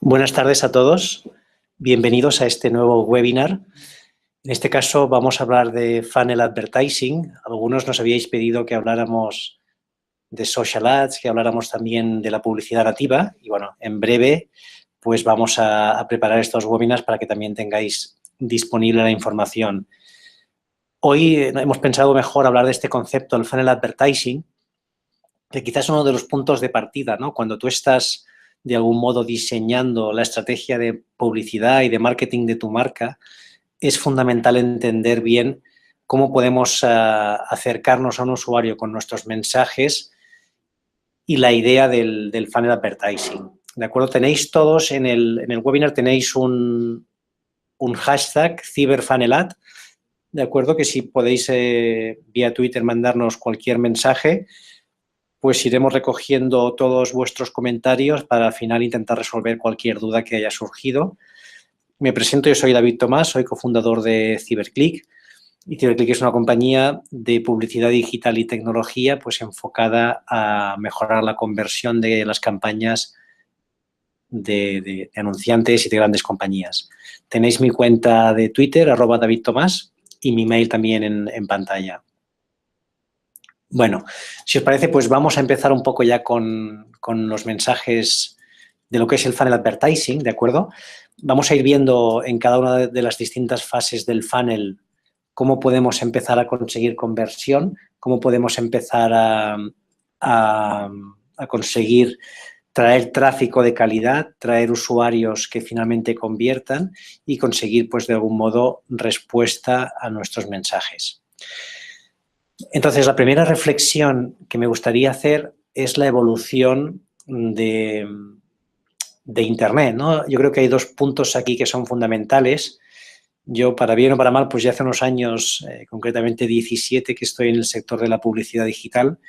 Buenas tardes a todos. Bienvenidos a este nuevo webinar. En este caso vamos a hablar de Funnel Advertising. Algunos nos habíais pedido que habláramos de Social Ads, que habláramos también de la publicidad nativa. Y bueno, en breve pues vamos a preparar estos webinars para que también tengáis disponible la información. Hoy hemos pensado mejor hablar de este concepto, el Funnel Advertising, que quizás es uno de los puntos de partida, ¿no? Cuando tú estás de algún modo diseñando la estrategia de publicidad y de marketing de tu marca, es fundamental entender bien cómo podemos acercarnos a un usuario con nuestros mensajes y la idea del funnel advertising. ¿De acuerdo? Tenéis todos en el webinar, tenéis un hashtag CyberFunnelAd, ¿de acuerdo? Que si podéis vía Twitter mandarnos cualquier mensaje, pues iremos recogiendo todos vuestros comentarios para al final intentar resolver cualquier duda que haya surgido. Me presento, yo soy David Tomás, soy cofundador de CyberClick. Y CyberClick es una compañía de publicidad digital y tecnología pues enfocada a mejorar la conversión de las campañas de anunciantes y de grandes compañías. Tenéis mi cuenta de Twitter, @DavidTomás, y mi mail también en pantalla. Bueno, si os parece, pues vamos a empezar un poco ya con los mensajes de lo que es el funnel advertising, ¿de acuerdo? Vamos a ir viendo en cada una de las distintas fases del funnel cómo podemos empezar a conseguir conversión, cómo podemos empezar a conseguir traer tráfico de calidad, traer usuarios que finalmente conviertan y conseguir, pues, de algún modo, respuesta a nuestros mensajes. Entonces, la primera reflexión que me gustaría hacer es la evolución de Internet, ¿no? Yo creo que hay dos puntos aquí que son fundamentales. Yo, para bien o para mal, pues ya hace unos años, concretamente 17, que estoy en el sector de la publicidad digital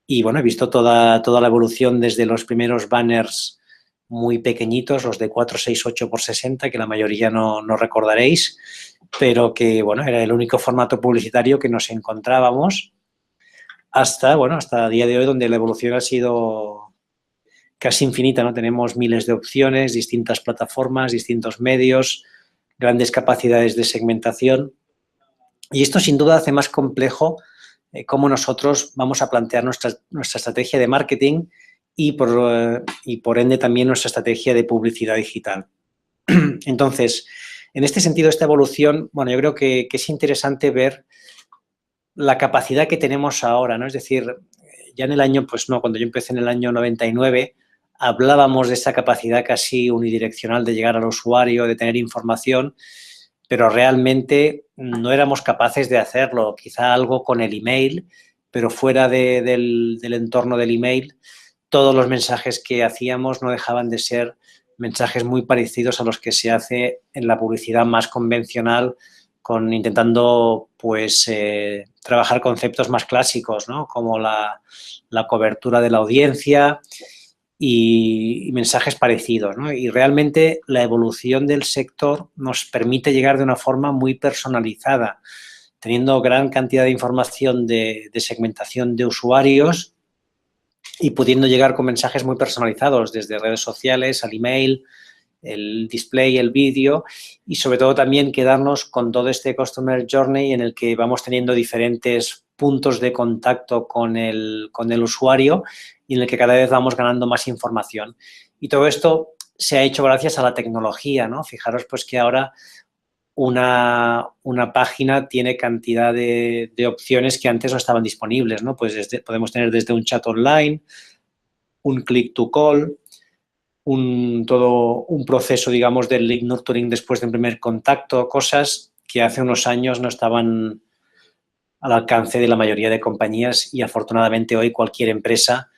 y, bueno, he visto toda la evolución desde los primeros banners muy pequeñitos, los de 4, 6, 8 por 60, que la mayoría no recordaréis, pero que, bueno, era el único formato publicitario que nos encontrábamos hasta el día de hoy, donde la evolución ha sido casi infinita, ¿no? Tenemos miles de opciones, distintas plataformas, distintos medios, grandes capacidades de segmentación. Y esto, sin duda, hace más complejo cómo nosotros vamos a plantear nuestra estrategia de marketing y por ende también nuestra estrategia de publicidad digital. Entonces, en este sentido, esta evolución, bueno, yo creo que es interesante ver la capacidad que tenemos ahora, ¿no? Es decir, ya en el año, pues no, cuando yo empecé en el año 99, hablábamos de esa capacidad casi unidireccional de llegar al usuario, de tener información, pero realmente no éramos capaces de hacerlo. Quizá algo con el email, pero fuera del entorno del email, todos los mensajes que hacíamos no dejaban de ser mensajes muy parecidos a los que se hace en la publicidad más convencional, intentando pues trabajar conceptos más clásicos, ¿no? Como la cobertura de la audiencia y mensajes parecidos, ¿no? Y realmente la evolución del sector nos permite llegar de una forma muy personalizada, teniendo gran cantidad de información de segmentación de usuarios y pudiendo llegar con mensajes muy personalizados desde redes sociales al email, el display, el vídeo y sobre todo también quedarnos con todo este Customer Journey en el que vamos teniendo diferentes puntos de contacto con el usuario y en el que cada vez vamos ganando más información. Y todo esto se ha hecho gracias a la tecnología, ¿no? Fijaros pues que ahora una página tiene cantidad de opciones que antes no estaban disponibles, ¿no? Pues podemos tener desde un chat online, un click to call, todo un proceso, digamos, del lead nurturing después del primer contacto, cosas que hace unos años no estaban al alcance de la mayoría de compañías y afortunadamente hoy cualquier empresa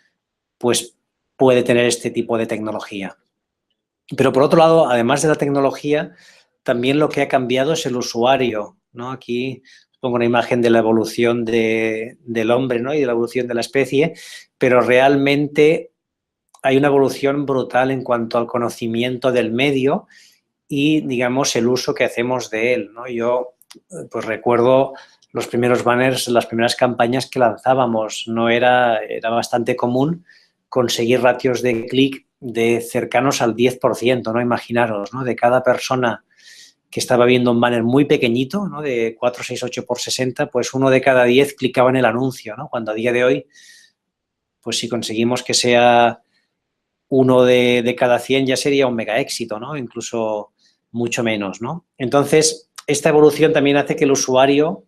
pues puede tener este tipo de tecnología. Pero por otro lado, además de la tecnología, también lo que ha cambiado es el usuario, ¿no? Aquí pongo una imagen de la evolución del hombre, ¿no? Y de la evolución de la especie, pero realmente hay una evolución brutal en cuanto al conocimiento del medio y, digamos, el uso que hacemos de él, ¿no? Yo, pues, recuerdo los primeros banners, las primeras campañas que lanzábamos. Era bastante común conseguir ratios de clic de cercanos al 10%, ¿no? Imaginaros, ¿no? De cada persona que estaba viendo un banner muy pequeñito, ¿no? De 468 por 60, pues 1 de cada 10 clicaba en el anuncio, ¿no? Cuando a día de hoy, pues si conseguimos que sea 1 de cada 100 ya sería un mega éxito, ¿no? Incluso mucho menos, ¿no? Entonces, esta evolución también hace que el usuario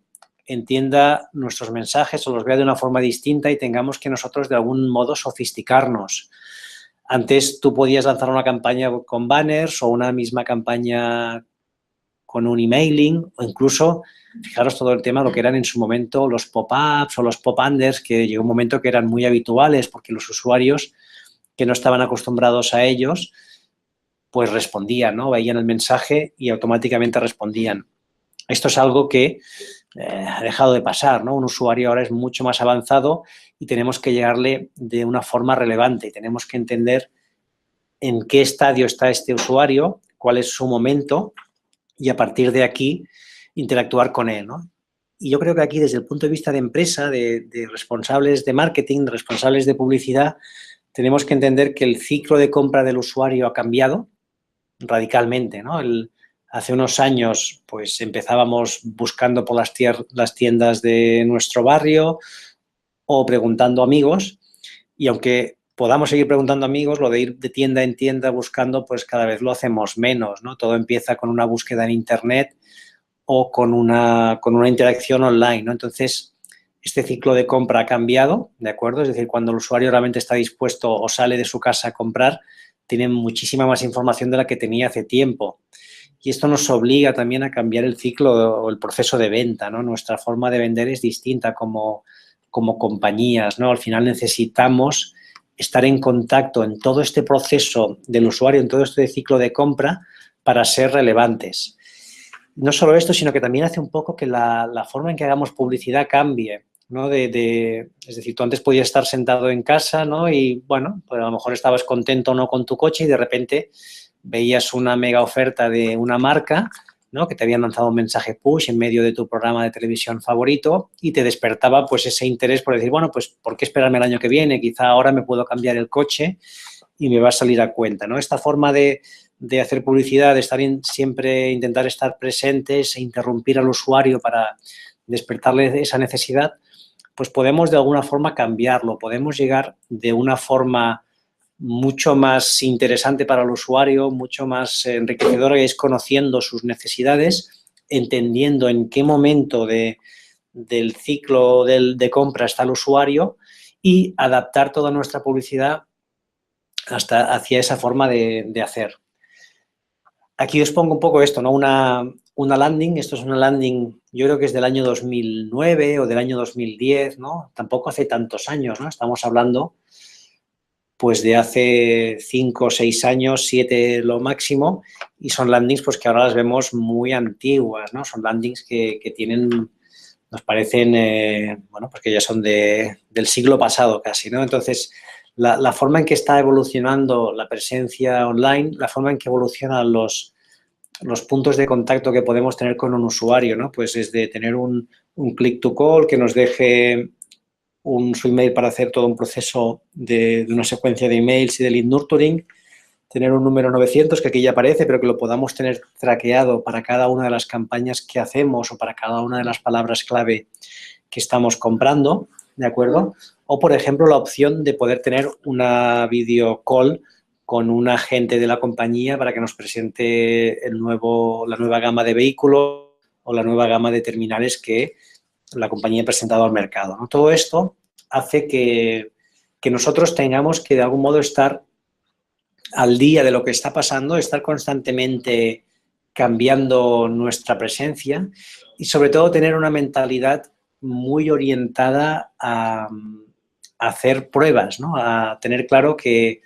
entienda nuestros mensajes o los vea de una forma distinta y tengamos que nosotros de algún modo sofisticarnos. Antes tú podías lanzar una campaña con banners o una misma campaña con un emailing o incluso, fijaros todo el tema, lo que eran en su momento los pop-ups o los pop-unders, que llegó un momento que eran muy habituales porque los usuarios que no estaban acostumbrados a ellos, pues respondían, ¿no? Veían el mensaje y automáticamente respondían. Esto es algo que ha dejado de pasar, ¿no? Un usuario ahora es mucho más avanzado y tenemos que llegarle de una forma relevante. Tenemos que entender en qué estadio está este usuario, cuál es su momento y a partir de aquí interactuar con él, ¿no? Y yo creo que aquí desde el punto de vista de empresa, de responsables de marketing, de responsables de publicidad, tenemos que entender que el ciclo de compra del usuario ha cambiado radicalmente, ¿no? Hace unos años, pues empezábamos buscando por las tiendas de nuestro barrio o preguntando a amigos y aunque podamos seguir preguntando a amigos, lo de ir de tienda en tienda buscando, pues cada vez lo hacemos menos, ¿no? Todo empieza con una búsqueda en Internet o con una interacción online, ¿no? Entonces, este ciclo de compra ha cambiado, ¿de acuerdo? Es decir, cuando el usuario realmente está dispuesto o sale de su casa a comprar, tiene muchísima más información de la que tenía hace tiempo. Y esto nos obliga también a cambiar el ciclo o el proceso de venta, ¿no? Nuestra forma de vender es distinta como compañías, ¿no? Al final necesitamos estar en contacto en todo este proceso del usuario, en todo este ciclo de compra para ser relevantes. No solo esto, sino que también hace un poco que la forma en que hagamos publicidad cambie, ¿no? Es decir, tú antes podías estar sentado en casa, ¿no? Y, bueno, pues a lo mejor estabas contento o no con tu coche y de repente veías una mega oferta de una marca, ¿no? Que te habían lanzado un mensaje push en medio de tu programa de televisión favorito y te despertaba pues ese interés por decir, bueno, pues ¿por qué esperarme el año que viene? Quizá ahora me puedo cambiar el coche y me va a salir a cuenta, ¿no? Esta forma de hacer publicidad, de siempre intentar estar presentes e interrumpir al usuario para despertarle esa necesidad, pues podemos de alguna forma cambiarlo, podemos llegar de una forma mucho más interesante para el usuario, mucho más enriquecedora, que es conociendo sus necesidades, entendiendo en qué momento del ciclo de compra está el usuario y adaptar toda nuestra publicidad hacia esa forma de hacer. Aquí os pongo un poco esto, ¿no? Una landing, esto es una landing, yo creo que es del año 2009 o del año 2010, ¿no? Tampoco hace tantos años, ¿no? Estamos hablando pues de hace 5 o 6 años, 7 lo máximo, y son landings pues que ahora las vemos muy antiguas, ¿no? Son landings que tienen, nos parecen, bueno, pues que ya son del siglo pasado casi, ¿no? Entonces, la forma en que está evolucionando la presencia online, la forma en que evolucionan los puntos de contacto que podemos tener con un usuario, ¿no? Pues es de tener un click to call que nos deje su email para hacer todo un proceso de una secuencia de emails y de lead nurturing, tener un número 900 que aquí ya aparece, pero que lo podamos tener traqueado para cada una de las campañas que hacemos o para cada una de las palabras clave que estamos comprando, ¿de acuerdo? O, por ejemplo, la opción de poder tener una video call con un agente de la compañía para que nos presente la nueva gama de vehículos o la nueva gama de terminales que la compañía ha presentado al mercado, ¿no? Todo esto hace que nosotros tengamos que, de algún modo, estar al día de lo que está pasando, estar constantemente cambiando nuestra presencia y, sobre todo, tener una mentalidad muy orientada a hacer pruebas, ¿no? A tener claro que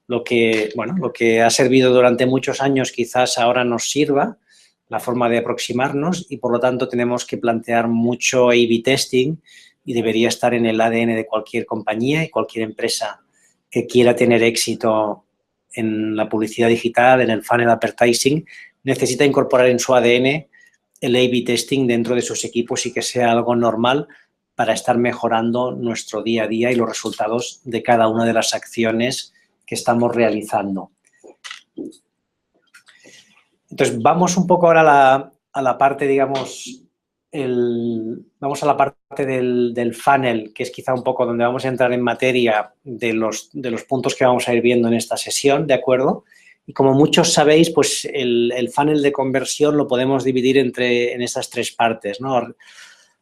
lo que ha servido durante muchos años quizás ahora nos sirva, la forma de aproximarnos y, por lo tanto, tenemos que plantear mucho A/B testing y debería estar en el ADN de cualquier compañía y cualquier empresa que quiera tener éxito en la publicidad digital, en el funnel advertising, necesita incorporar en su ADN el A/B testing dentro de sus equipos y que sea algo normal para estar mejorando nuestro día a día y los resultados de cada una de las acciones estamos realizando. Entonces, vamos un poco ahora a la parte, digamos, vamos a la parte del funnel, que es quizá un poco donde vamos a entrar en materia de los puntos que vamos a ir viendo en esta sesión, ¿de acuerdo? Y como muchos sabéis, pues el funnel de conversión lo podemos dividir en estas tres partes, ¿no?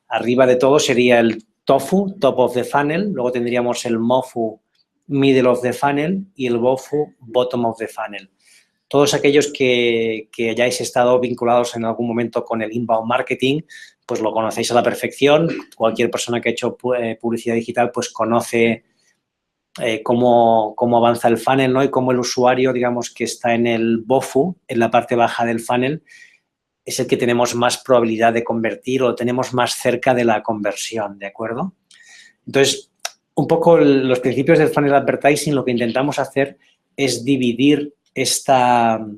Arriba de todo sería el TOFU, Top of the Funnel, luego tendríamos el MOFU, Middle of the Funnel, y el BOFU, Bottom of the Funnel. Todos aquellos que hayáis estado vinculados en algún momento con el inbound marketing, pues lo conocéis a la perfección. Cualquier persona que ha hecho publicidad digital, pues conoce cómo avanza el funnel, ¿no? Y cómo el usuario, digamos, que está en el BOFU, en la parte baja del funnel, es el que tenemos más probabilidad de convertir o tenemos más cerca de la conversión, ¿de acuerdo? Entonces, un poco los principios del funnel advertising, lo que intentamos hacer es dividir estas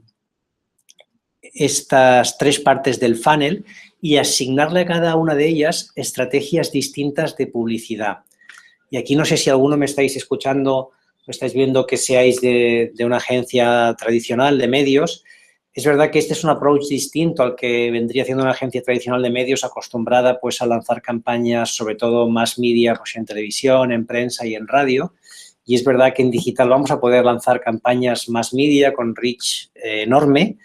tres partes del funnel y asignarle a cada una de ellas estrategias distintas de publicidad. Y aquí no sé si alguno me estáis escuchando o estáis viendo que seáis de una agencia tradicional de medios. Es verdad que este es un approach distinto al que vendría haciendo una agencia tradicional de medios acostumbrada pues a lanzar campañas, sobre todo mass media, pues en televisión, en prensa y en radio. Y es verdad que en digital vamos a poder lanzar campañas mass media con reach enorme,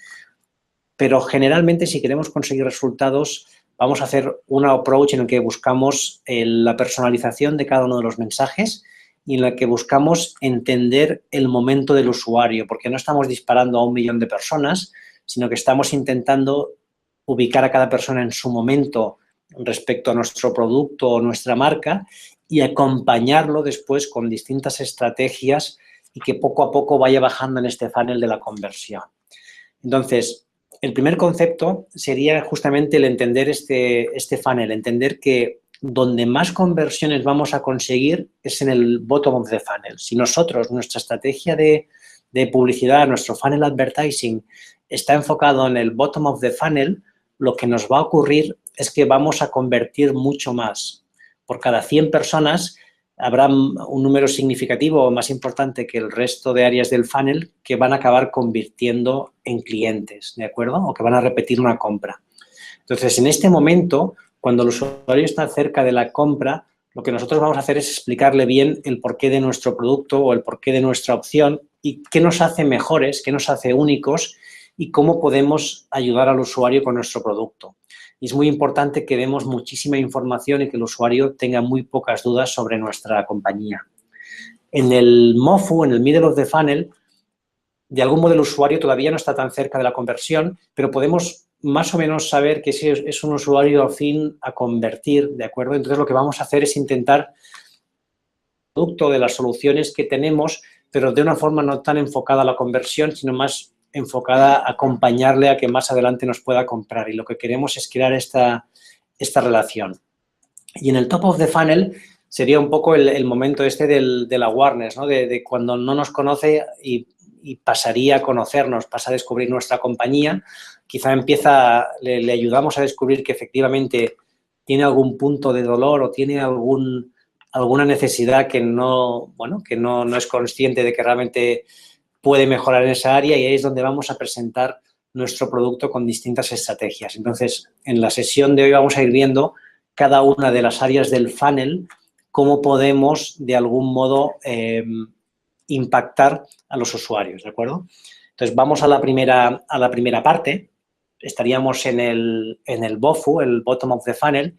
pero generalmente si queremos conseguir resultados vamos a hacer un approach en el que buscamos la personalización de cada uno de los mensajes y en la que buscamos entender el momento del usuario, porque no estamos disparando a 1 millón de personas, sino que estamos intentando ubicar a cada persona en su momento respecto a nuestro producto o nuestra marca y acompañarlo después con distintas estrategias y que poco a poco vaya bajando en este funnel de la conversión. Entonces, el primer concepto sería justamente el entender este funnel, entender que donde más conversiones vamos a conseguir es en el bottom of the funnel. Si nosotros, nuestra estrategia de publicidad, nuestro funnel advertising está enfocado en el bottom of the funnel, lo que nos va a ocurrir es que vamos a convertir mucho más. Por cada 100 personas habrá un número significativo o más importante que el resto de áreas del funnel que van a acabar convirtiendo en clientes, ¿de acuerdo? O que van a repetir una compra. Entonces, en este momento, cuando el usuario está cerca de la compra, lo que nosotros vamos a hacer es explicarle bien el porqué de nuestro producto o el porqué de nuestra opción y qué nos hace mejores, qué nos hace únicos y cómo podemos ayudar al usuario con nuestro producto. Y es muy importante que demos muchísima información y que el usuario tenga muy pocas dudas sobre nuestra compañía. En el MOFU, en el Middle of the Funnel, de algún modo el usuario todavía no está tan cerca de la conversión, pero podemos más o menos saber que es un usuario afín a convertir, ¿de acuerdo? Entonces, lo que vamos a hacer es intentar el producto de las soluciones que tenemos, pero de una forma no tan enfocada a la conversión, sino más enfocada a acompañarle a que más adelante nos pueda comprar. Y lo que queremos es crear esta relación. Y en el top of the funnel sería un poco el momento de la awareness, ¿no? De cuando no nos conoce y pasaría a conocernos, pasa a descubrir nuestra compañía, quizá le ayudamos a descubrir que efectivamente tiene algún punto de dolor o tiene alguna necesidad que no es consciente de que realmente puede mejorar en esa área y ahí es donde vamos a presentar nuestro producto con distintas estrategias. Entonces, en la sesión de hoy vamos a ir viendo cada una de las áreas del funnel, cómo podemos de algún modo impactar a los usuarios, ¿de acuerdo? Entonces, vamos a la primera parte. Estaríamos en el BOFU, el Bottom of the Funnel,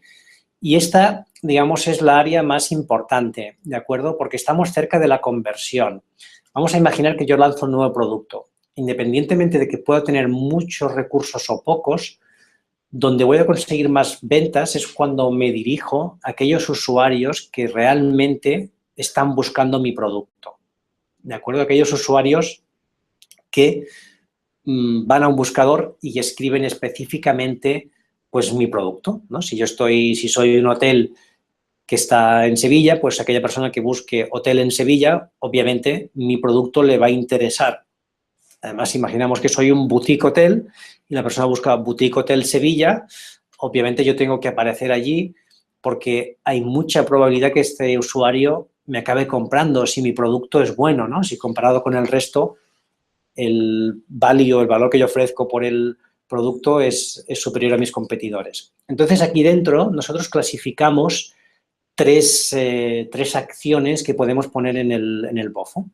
y esta, digamos, es la área más importante, ¿de acuerdo? Porque estamos cerca de la conversión. Vamos a imaginar que yo lanzo un nuevo producto. Independientemente de que pueda tener muchos recursos o pocos, donde voy a conseguir más ventas es cuando me dirijo a aquellos usuarios que realmente están buscando mi producto. ¿De acuerdo? Aquellos usuarios que van a un buscador y escriben específicamente pues mi producto, ¿no? Si soy un hotel que está en Sevilla, pues aquella persona que busque hotel en Sevilla, obviamente mi producto le va a interesar. Además, imaginamos que soy un boutique hotel y la persona busca boutique hotel Sevilla, obviamente yo tengo que aparecer allí porque hay mucha probabilidad que este usuario me acabe comprando, si mi producto es bueno, ¿no? Si comparado con el resto, el valor que yo ofrezco por el producto es superior a mis competidores. Entonces, aquí dentro nosotros clasificamos tres acciones que podemos poner en el bofo.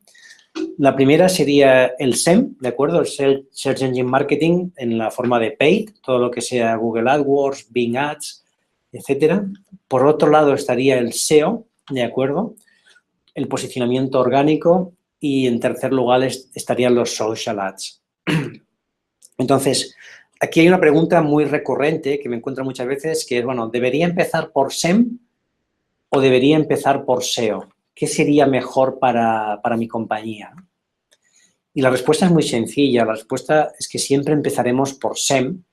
La primera sería el SEM, ¿de acuerdo? El Search Engine Marketing en la forma de paid, todo lo que sea Google AdWords, Bing Ads, etcétera. Por otro lado estaría el SEO, ¿de acuerdo? El posicionamiento orgánico y en tercer lugar estarían los social ads. Entonces, aquí hay una pregunta muy recurrente que me encuentro muchas veces que es, bueno, ¿debería empezar por SEM o debería empezar por SEO? ¿Qué sería mejor para mi compañía? Y la respuesta es muy sencilla. La respuesta es que siempre empezaremos por SEM,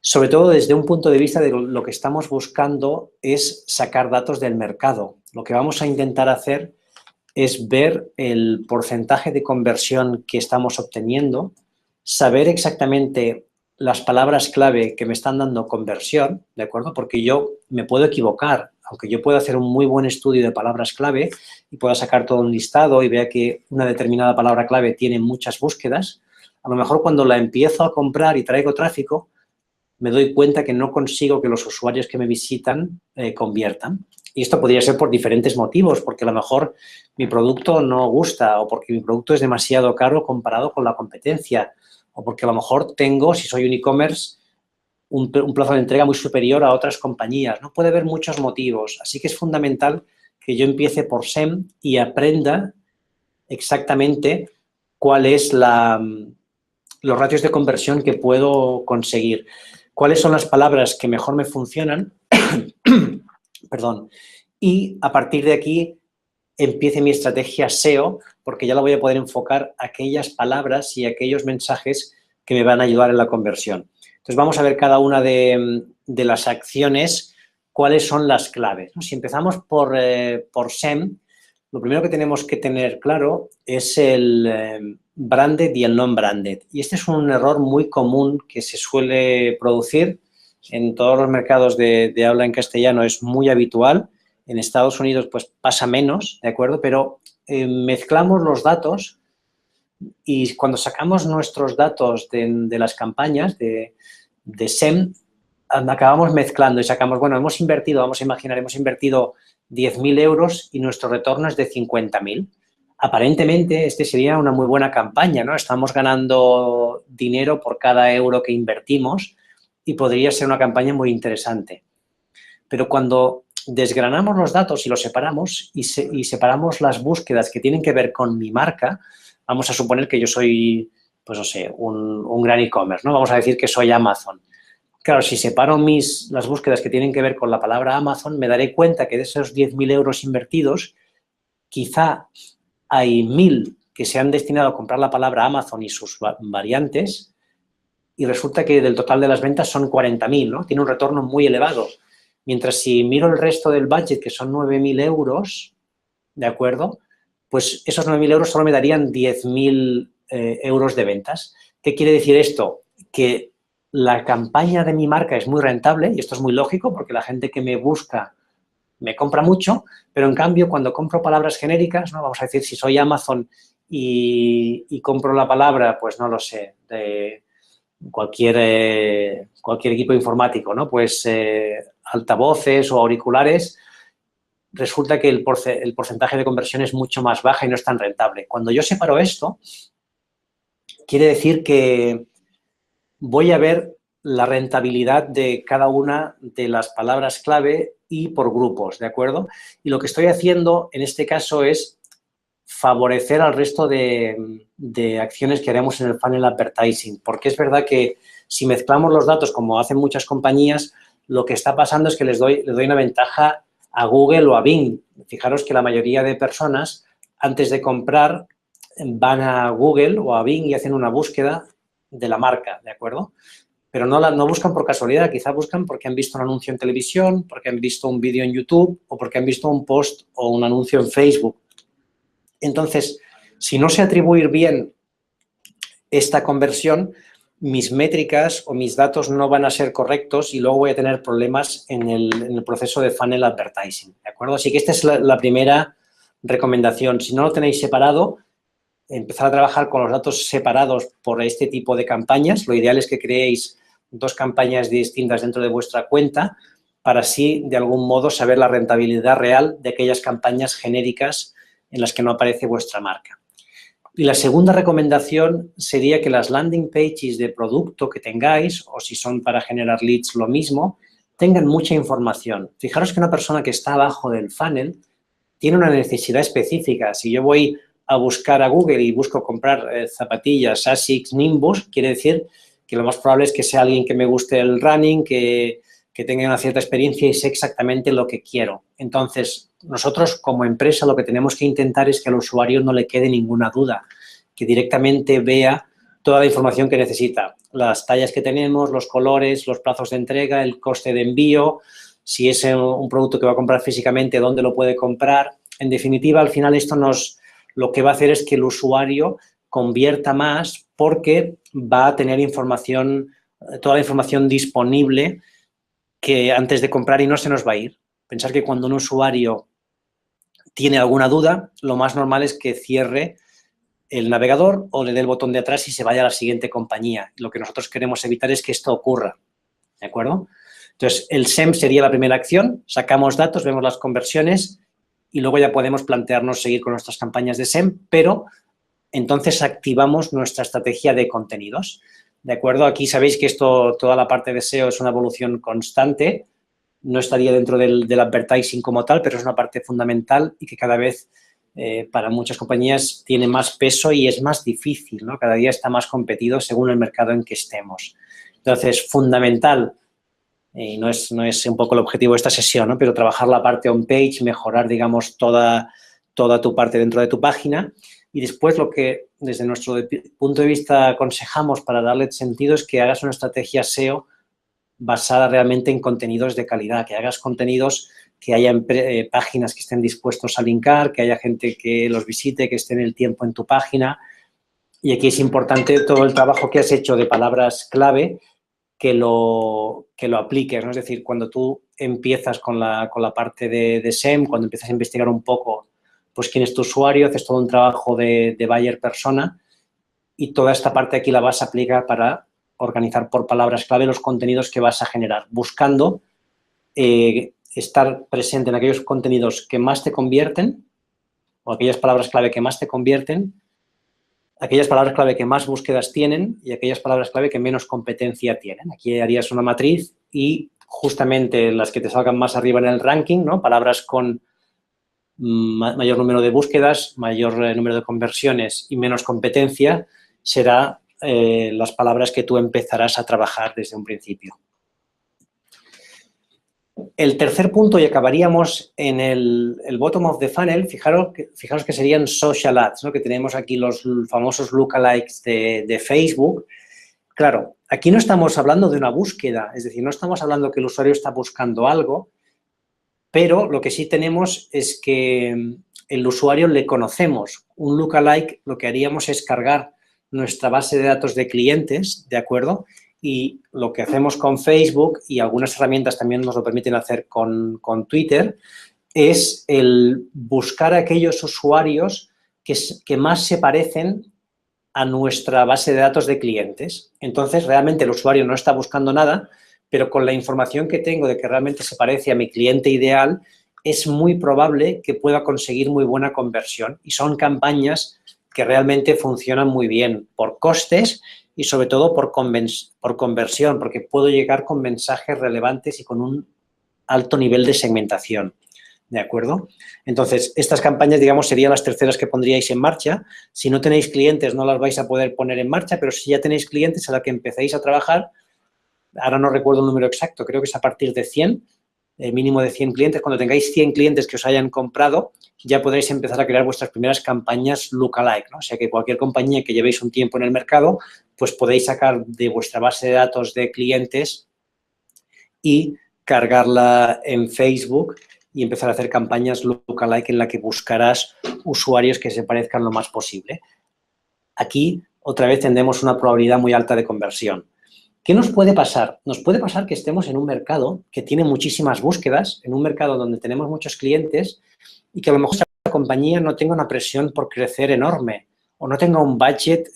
sobre todo desde un punto de vista de lo que estamos buscando es sacar datos del mercado. Lo que vamos a intentar hacer es ver el porcentaje de conversión que estamos obteniendo, saber exactamente las palabras clave que me están dando conversión, ¿de acuerdo? Porque yo me puedo equivocar, aunque yo pueda hacer un muy buen estudio de palabras clave y pueda sacar todo un listado y vea que una determinada palabra clave tiene muchas búsquedas, a lo mejor cuando la empiezo a comprar y traigo tráfico, me doy cuenta que no consigo que los usuarios que me visitan conviertan. Y esto podría ser por diferentes motivos, porque a lo mejor mi producto no gusta o porque mi producto es demasiado caro comparado con la competencia o porque a lo mejor tengo, si soy un e-commerce, un plazo de entrega muy superior a otras compañías. No puede haber muchos motivos, así que es fundamental que yo empiece por SEM y aprenda exactamente cuál es los ratios de conversión que puedo conseguir. ¿Cuáles son las palabras que mejor me funcionan? Perdón. Y a partir de aquí empiece mi estrategia SEO, porque ya la voy a poder enfocar a aquellas palabras y aquellos mensajes que me van a ayudar en la conversión. Entonces, vamos a ver cada una de las acciones, cuáles son las claves. Si empezamos por SEM, lo primero que tenemos que tener claro es el branded y el non-branded. Y este es un error muy común que se suele producir en todos los mercados de habla en castellano, es muy habitual. En Estados Unidos, pues, pasa menos, ¿de acuerdo? Pero mezclamos los datos y cuando sacamos nuestros datos de las campañas de SEM, acabamos mezclando y sacamos, bueno, hemos invertido, vamos a imaginar, hemos invertido 10.000 euros y nuestro retorno es de 50.000. Aparentemente, este sería una muy buena campaña, ¿no? Estamos ganando dinero por cada euro que invertimos y podría ser una campaña muy interesante. Pero cuando desgranamos los datos y los separamos y separamos las búsquedas que tienen que ver con mi marca, vamos a suponer que yo soy, pues no sé, un gran e-commerce, ¿no? Vamos a decir que soy Amazon. Claro, si separo las búsquedas que tienen que ver con la palabra Amazon, me daré cuenta que de esos 10.000 euros invertidos, quizá hay 1.000 que se han destinado a comprar la palabra Amazon y sus variantes y resulta que del total de las ventas son 40.000, ¿no? Tiene un retorno muy elevado. Mientras si miro el resto del budget, que son 9.000 euros, ¿de acuerdo? Pues esos 9.000 euros solo me darían 10.000 euros de ventas. ¿Qué quiere decir esto? Que la campaña de mi marca es muy rentable y esto es muy lógico porque la gente que me busca me compra mucho, pero en cambio cuando compro palabras genéricas, ¿no? Vamos a decir, si soy Amazon y compro la palabra, pues no lo sé, de cualquier equipo informático, ¿no? Pues altavoces o auriculares, resulta que el porcentaje de conversión es mucho más baja y no es tan rentable. Cuando yo separo esto, quiere decir que voy a ver la rentabilidad de cada una de las palabras clave y por grupos, ¿de acuerdo? Y lo que estoy haciendo en este caso es favorecer al resto de acciones que haremos en el funnel advertising, porque es verdad que si mezclamos los datos, como hacen muchas compañías, lo que está pasando es que les doy una ventaja a Google o a Bing. Fijaros que la mayoría de personas, antes de comprar, van a Google o a Bing y hacen una búsqueda de la marca, ¿de acuerdo? Pero no buscan por casualidad, quizá buscan porque han visto un anuncio en televisión, porque han visto un vídeo en YouTube o porque han visto un post o un anuncio en Facebook. Entonces, si no sé atribuir bien esta conversión, mis métricas o mis datos no van a ser correctos y luego voy a tener problemas en el proceso de funnel advertising, ¿de acuerdo? Así que esta es la primera recomendación. Si no lo tenéis separado, empezar a trabajar con los datos separados por este tipo de campañas. Lo ideal es que creéis 2 campañas distintas dentro de vuestra cuenta para así, de algún modo, saber la rentabilidad real de aquellas campañas genéricas en las que no aparece vuestra marca. Y la segunda recomendación sería que las landing pages de producto que tengáis, o si son para generar leads, lo mismo, tengan mucha información. Fijaros que una persona que está abajo del funnel tiene una necesidad específica. Si yo voy a buscar a Google y busco comprar zapatillas Asics Nimbus, quiere decir que lo más probable es que sea alguien que me guste el running, que tenga una cierta experiencia y sé exactamente lo que quiero. Entonces, nosotros como empresa lo que tenemos que intentar es que al usuario no le quede ninguna duda, que directamente vea toda la información que necesita, las tallas que tenemos, los colores, los plazos de entrega, el coste de envío, si es un producto que va a comprar físicamente, dónde lo puede comprar. En definitiva, al final esto lo que va a hacer es que el usuario convierta más porque va a tener toda la información disponible que antes de comprar y no se nos va a ir. Pensar que cuando un usuario tiene alguna duda, lo más normal es que cierre el navegador o le dé el botón de atrás y se vaya a la siguiente compañía. Lo que nosotros queremos evitar es que esto ocurra, ¿de acuerdo? Entonces, el SEM sería la primera acción, sacamos datos, vemos las conversiones y luego ya podemos plantearnos seguir con nuestras campañas de SEM, pero entonces activamos nuestra estrategia de contenidos. ¿De acuerdo? Aquí sabéis que toda la parte de SEO es una evolución constante, no estaría dentro del advertising como tal, pero es una parte fundamental y que cada vez para muchas compañías tiene más peso y es más difícil, ¿no? Cada día está más competido según el mercado en que estemos. Entonces, fundamental, y no es un poco el objetivo de esta sesión, ¿no? Pero trabajar la parte on-page, mejorar, digamos, toda tu parte dentro de tu página. Y después lo que desde nuestro punto de vista aconsejamos para darle sentido es que hagas una estrategia SEO basada realmente en contenidos de calidad, que hagas contenidos que haya páginas que estén dispuestos a linkar, que haya gente que los visite, que esté en el tiempo en tu página. Y aquí es importante todo el trabajo que has hecho de palabras clave que lo apliques, ¿no? Es decir, cuando tú empiezas con la parte de SEM, cuando empiezas a investigar un poco pues quién es tu usuario, haces todo un trabajo de buyer persona y toda esta parte aquí la vas a aplicar para organizar por palabras clave los contenidos que vas a generar, buscando estar presente en aquellos contenidos que más te convierten o aquellas palabras clave que más te convierten, aquellas palabras clave que más búsquedas tienen y aquellas palabras clave que menos competencia tienen. Aquí harías una matriz y justamente las que te salgan más arriba en el ranking, ¿no? Palabras con mayor número de búsquedas, mayor número de conversiones y menos competencia, será las palabras que tú empezarás a trabajar desde un principio. El tercer punto, y acabaríamos en el bottom of the funnel, fijaros que serían social ads, ¿no? Que tenemos aquí los famosos lookalikes de Facebook. Claro, aquí no estamos hablando de una búsqueda, es decir, no estamos hablando que el usuario está buscando algo, pero lo que sí tenemos es que el usuario le conocemos. Un lookalike lo que haríamos es cargar nuestra base de datos de clientes, ¿de acuerdo? Y lo que hacemos con Facebook y algunas herramientas también nos lo permiten hacer con Twitter es el buscar a aquellos usuarios que más se parecen a nuestra base de datos de clientes. Entonces, realmente el usuario no está buscando nada, pero con la información que tengo de que realmente se parece a mi cliente ideal, es muy probable que pueda conseguir muy buena conversión. Y son campañas que realmente funcionan muy bien por costes y sobre todo por conversión, porque puedo llegar con mensajes relevantes y con un alto nivel de segmentación. ¿De acuerdo? Entonces, estas campañas, digamos, serían las terceras que pondríais en marcha. Si no tenéis clientes, no las vais a poder poner en marcha, pero si ya tenéis clientes a la que empecéis a trabajar, ahora no recuerdo el número exacto, creo que es a partir de 100, mínimo de 100 clientes. Cuando tengáis 100 clientes que os hayan comprado, ya podréis empezar a crear vuestras primeras campañas lookalike, ¿no? O sea, que cualquier compañía que llevéis un tiempo en el mercado, pues podéis sacar de vuestra base de datos de clientes y cargarla en Facebook y empezar a hacer campañas lookalike en la que buscarás usuarios que se parezcan lo más posible. Aquí otra vez tendremos una probabilidad muy alta de conversión. ¿Qué nos puede pasar? Nos puede pasar que estemos en un mercado que tiene muchísimas búsquedas, en un mercado donde tenemos muchos clientes y que a lo mejor la compañía no tenga una presión por crecer enorme o no tenga un budget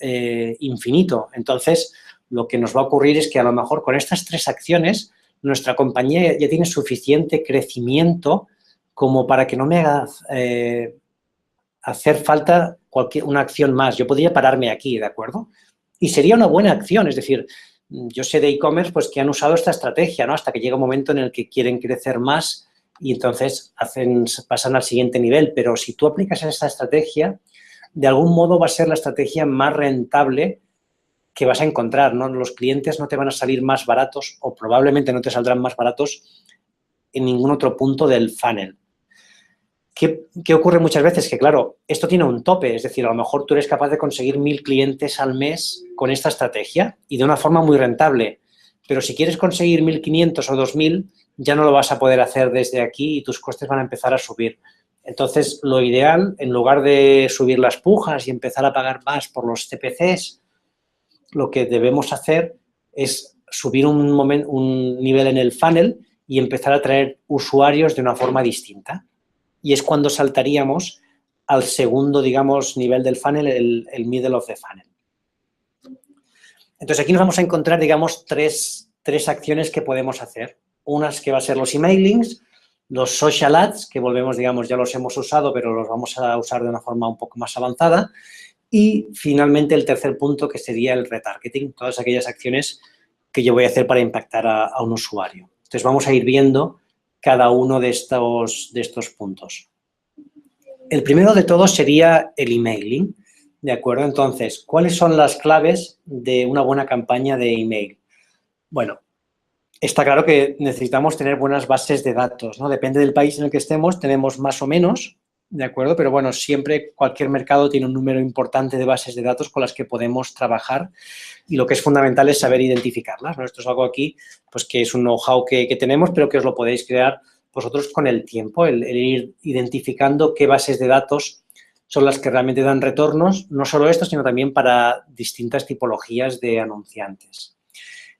infinito. Entonces, lo que nos va a ocurrir es que a lo mejor con estas 3 acciones nuestra compañía ya tiene suficiente crecimiento como para que no me haga hacer falta una acción más. Yo podría pararme aquí, ¿de acuerdo? Y sería una buena acción, es decir, yo sé de e-commerce pues, que han usado esta estrategia, ¿no? Hasta que llega un momento en el que quieren crecer más y entonces pasan al siguiente nivel. Pero si tú aplicas esta estrategia, de algún modo va a ser la estrategia más rentable que vas a encontrar, ¿no? Los clientes no te van a salir más baratos o probablemente no te saldrán más baratos en ningún otro punto del funnel. ¿Qué ocurre muchas veces? Que, claro, esto tiene un tope, es decir, a lo mejor tú eres capaz de conseguir 1000 clientes al mes con esta estrategia y de una forma muy rentable, pero si quieres conseguir 1500 o 2000, ya no lo vas a poder hacer desde aquí y tus costes van a empezar a subir. Entonces, lo ideal, en lugar de subir las pujas y empezar a pagar más por los CPCs, lo que debemos hacer es subir un nivel en el funnel y empezar a traer usuarios de una forma distinta. Y es cuando saltaríamos al segundo, digamos, nivel del funnel, el middle of the funnel. Entonces, aquí nos vamos a encontrar, digamos, tres acciones que podemos hacer. Unas que va a ser los emailings, los social ads, que volvemos, digamos, ya los hemos usado, pero los vamos a usar de una forma un poco más avanzada. Y, finalmente, el tercer punto, que sería el retargeting, todas aquellas acciones que yo voy a hacer para impactar a un usuario. Entonces, vamos a ir viendo cada uno de estos puntos. El primero de todos sería el emailing, ¿de acuerdo? Entonces, ¿cuáles son las claves de una buena campaña de email? Bueno, está claro que necesitamos tener buenas bases de datos, ¿no? Depende del país en el que estemos, tenemos más o menos, ¿de acuerdo? Pero, bueno, siempre cualquier mercado tiene un número importante de bases de datos con las que podemos trabajar y lo que es fundamental es saber identificarlas, ¿no? Esto es algo aquí, pues, que es un know-how que tenemos, pero que os lo podéis crear vosotros con el tiempo, el ir identificando qué bases de datos son las que realmente dan retornos, no solo esto, sino también para distintas tipologías de anunciantes.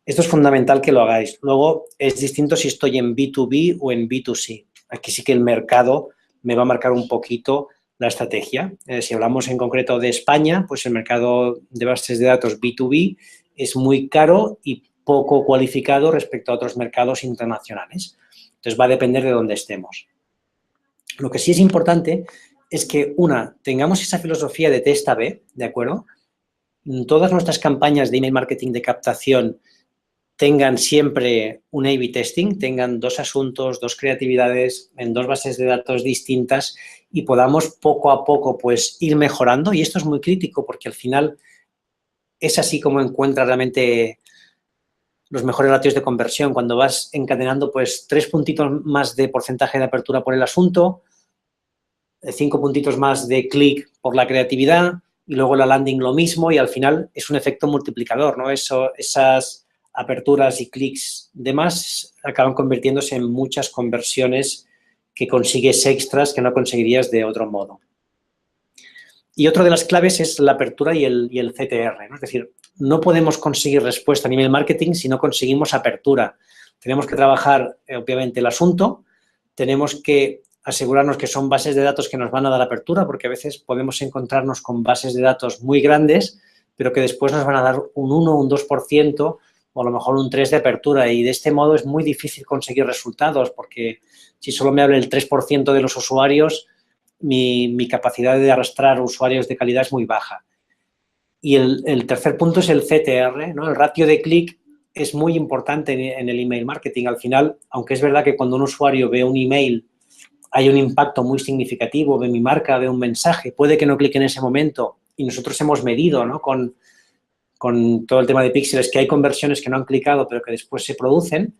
Esto es fundamental que lo hagáis. Luego, es distinto si estoy en B2B o en B2C. Aquí sí que el mercado me va a marcar un poquito la estrategia. Si hablamos en concreto de España, pues el mercado de bases de datos B2B es muy caro y poco cualificado respecto a otros mercados internacionales. Entonces, va a depender de dónde estemos. Lo que sí es importante es que, tengamos esa filosofía de test A/B, ¿de acuerdo? Todas nuestras campañas de email marketing de captación tengan siempre un A/B testing, tengan 2 asuntos, 2 creatividades en 2 bases de datos distintas y podamos poco a poco pues ir mejorando. Y esto es muy crítico porque al final es así como encuentras realmente los mejores ratios de conversión, cuando vas encadenando pues 3 puntitos más de porcentaje de apertura por el asunto, 5 puntitos más de clic por la creatividad y luego la landing lo mismo y al final es un efecto multiplicador, ¿no? Esas aperturas y clics de más acaban convirtiéndose en muchas conversiones que consigues extras que no conseguirías de otro modo. Y otra de las claves es la apertura y el CTR, ¿no? Es decir, no podemos conseguir respuesta a nivel marketing si no conseguimos apertura. Tenemos que trabajar, obviamente, el asunto, tenemos que asegurarnos que son bases de datos que nos van a dar apertura, porque a veces podemos encontrarnos con bases de datos muy grandes, pero que después nos van a dar un 1, un 2% o a lo mejor un 3% de apertura y de este modo es muy difícil conseguir resultados porque si solo me habla el 3% de los usuarios, mi capacidad de arrastrar usuarios de calidad es muy baja. Y el tercer punto es el CTR, ¿no? El ratio de clic es muy importante en el email marketing. Al final, aunque es verdad que cuando un usuario ve un email hay un impacto muy significativo, ve mi marca, ve un mensaje, puede que no clique en ese momento y nosotros hemos medido, ¿no? Con todo el tema de píxeles que hay conversiones que no han clicado pero que después se producen,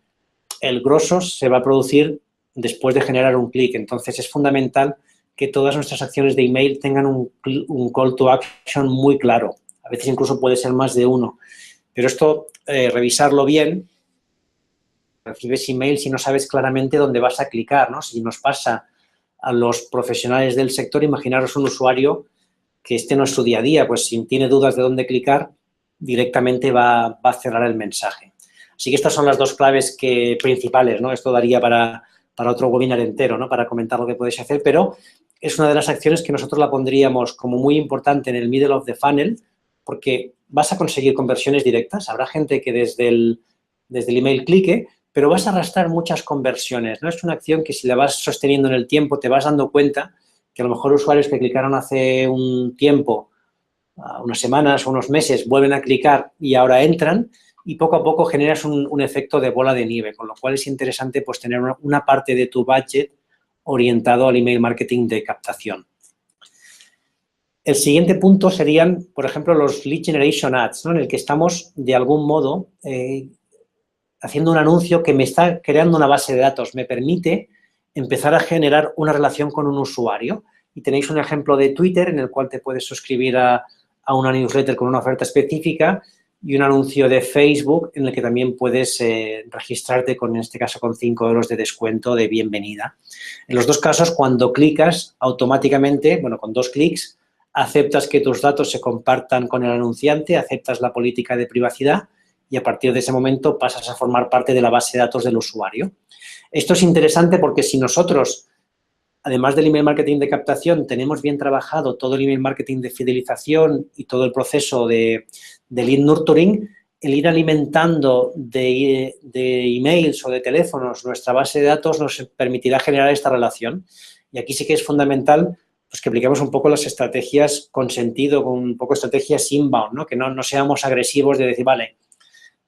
el grosso se va a producir después de generar un clic. Entonces, es fundamental que todas nuestras acciones de email tengan un call to action muy claro. A veces incluso puede ser más de uno. Pero esto, revisarlo bien, recibes email si no sabes claramente dónde vas a clicar, ¿no? Si nos pasa a los profesionales del sector, imaginaros un usuario que este no es su día a día, pues si tiene dudas de dónde clicar, directamente va a cerrar el mensaje. Así que estas son las dos claves principales, ¿no? Esto daría para otro webinar entero, ¿no? Para comentar lo que podéis hacer, pero es una de las acciones que nosotros la pondríamos como muy importante en el middle of the funnel, porque vas a conseguir conversiones directas. Habrá gente que desde el email clique, pero vas a arrastrar muchas conversiones, ¿no? Es una acción que si la vas sosteniendo en el tiempo te vas dando cuenta que a lo mejor usuarios que clicaron hace un tiempo, unas semanas o unos meses, vuelven a clicar y ahora entran y poco a poco generas un efecto de bola de nieve, con lo cual es interesante pues tener una parte de tu budget orientado al email marketing de captación. El siguiente punto serían, por ejemplo, los lead generation ads, ¿no? En el que estamos, de algún modo, haciendo un anuncio que me está creando una base de datos, me permite empezar a generar una relación con un usuario. Y tenéis un ejemplo de Twitter en el cual te puedes suscribir a una newsletter con una oferta específica y un anuncio de Facebook en el que también puedes registrarte, en este caso, con 5 € de descuento de bienvenida. En los dos casos, cuando clicas, automáticamente, bueno, con 2 clics, aceptas que tus datos se compartan con el anunciante, aceptas la política de privacidad y a partir de ese momento pasas a formar parte de la base de datos del usuario. Esto es interesante porque si nosotros, además del email marketing de captación, tenemos bien trabajado todo el email marketing de fidelización y todo el proceso de lead nurturing, el ir alimentando de emails o de teléfonos nuestra base de datos nos permitirá generar esta relación. Y aquí sí que es fundamental pues, que apliquemos un poco las estrategias con sentido, con un poco estrategias inbound, ¿no? Que no seamos agresivos de decir, vale,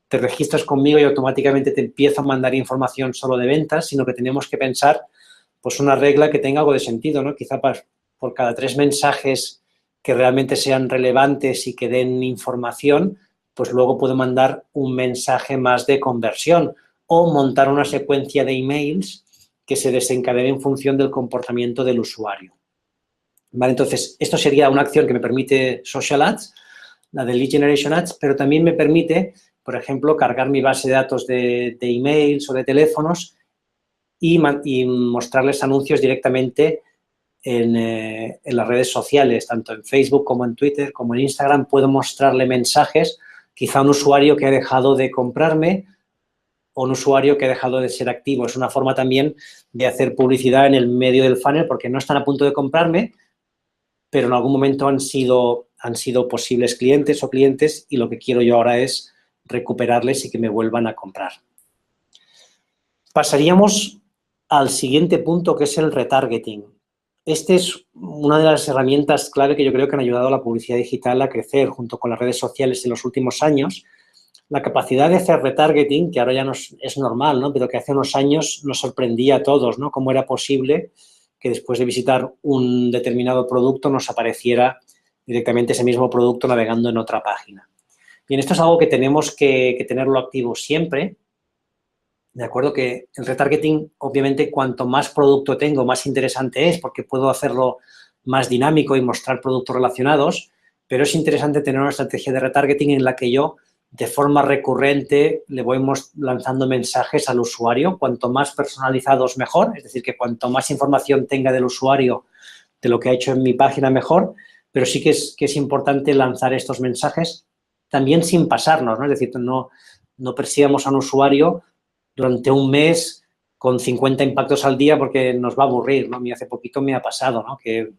te registras conmigo y automáticamente te empiezo a mandar información solo de ventas, sino que tenemos que pensar pues una regla que tenga algo de sentido, ¿no? Quizá por cada 3 mensajes que realmente sean relevantes y que den información, pues luego puedo mandar un mensaje más de conversión o montar una secuencia de emails que se desencadene en función del comportamiento del usuario. ¿Vale? Entonces, esto sería una acción que me permite Social Ads, la de Lead Generation Ads, pero también me permite, por ejemplo, cargar mi base de datos de emails o de teléfonos y mostrarles anuncios directamente en las redes sociales, tanto en Facebook como en Twitter, como en Instagram. Puedo mostrarle mensajes, quizá a un usuario que ha dejado de comprarme o un usuario que ha dejado de ser activo. Es una forma también de hacer publicidad en el medio del funnel porque no están a punto de comprarme, pero en algún momento han sido posibles clientes o clientes y lo que quiero yo ahora es recuperarles y que me vuelvan a comprar. Pasaríamos al siguiente punto, que es el retargeting. Este es una de las herramientas clave que yo creo que han ayudado a la publicidad digital a crecer junto con las redes sociales en los últimos años. La capacidad de hacer retargeting, que ahora ya es normal, ¿no? Pero que hace unos años nos sorprendía a todos, ¿no? Cómo era posible que después de visitar un determinado producto nos apareciera directamente ese mismo producto navegando en otra página. Bien, esto es algo que tenemos que tenerlo activo siempre. De acuerdo que el retargeting, obviamente, cuanto más producto tengo, más interesante es porque puedo hacerlo más dinámico y mostrar productos relacionados, pero es interesante tener una estrategia de retargeting en la que yo, de forma recurrente, le voy lanzando mensajes al usuario. Cuanto más personalizados, mejor. Es decir, que cuanto más información tenga del usuario de lo que ha hecho en mi página, mejor. Pero sí que es importante lanzar estos mensajes también sin pasarnos, ¿no? Es decir, no persigamos a un usuario durante un mes con 50 impactos al día porque nos va a aburrir, ¿no? A mí hace poquito me ha pasado, ¿no? Que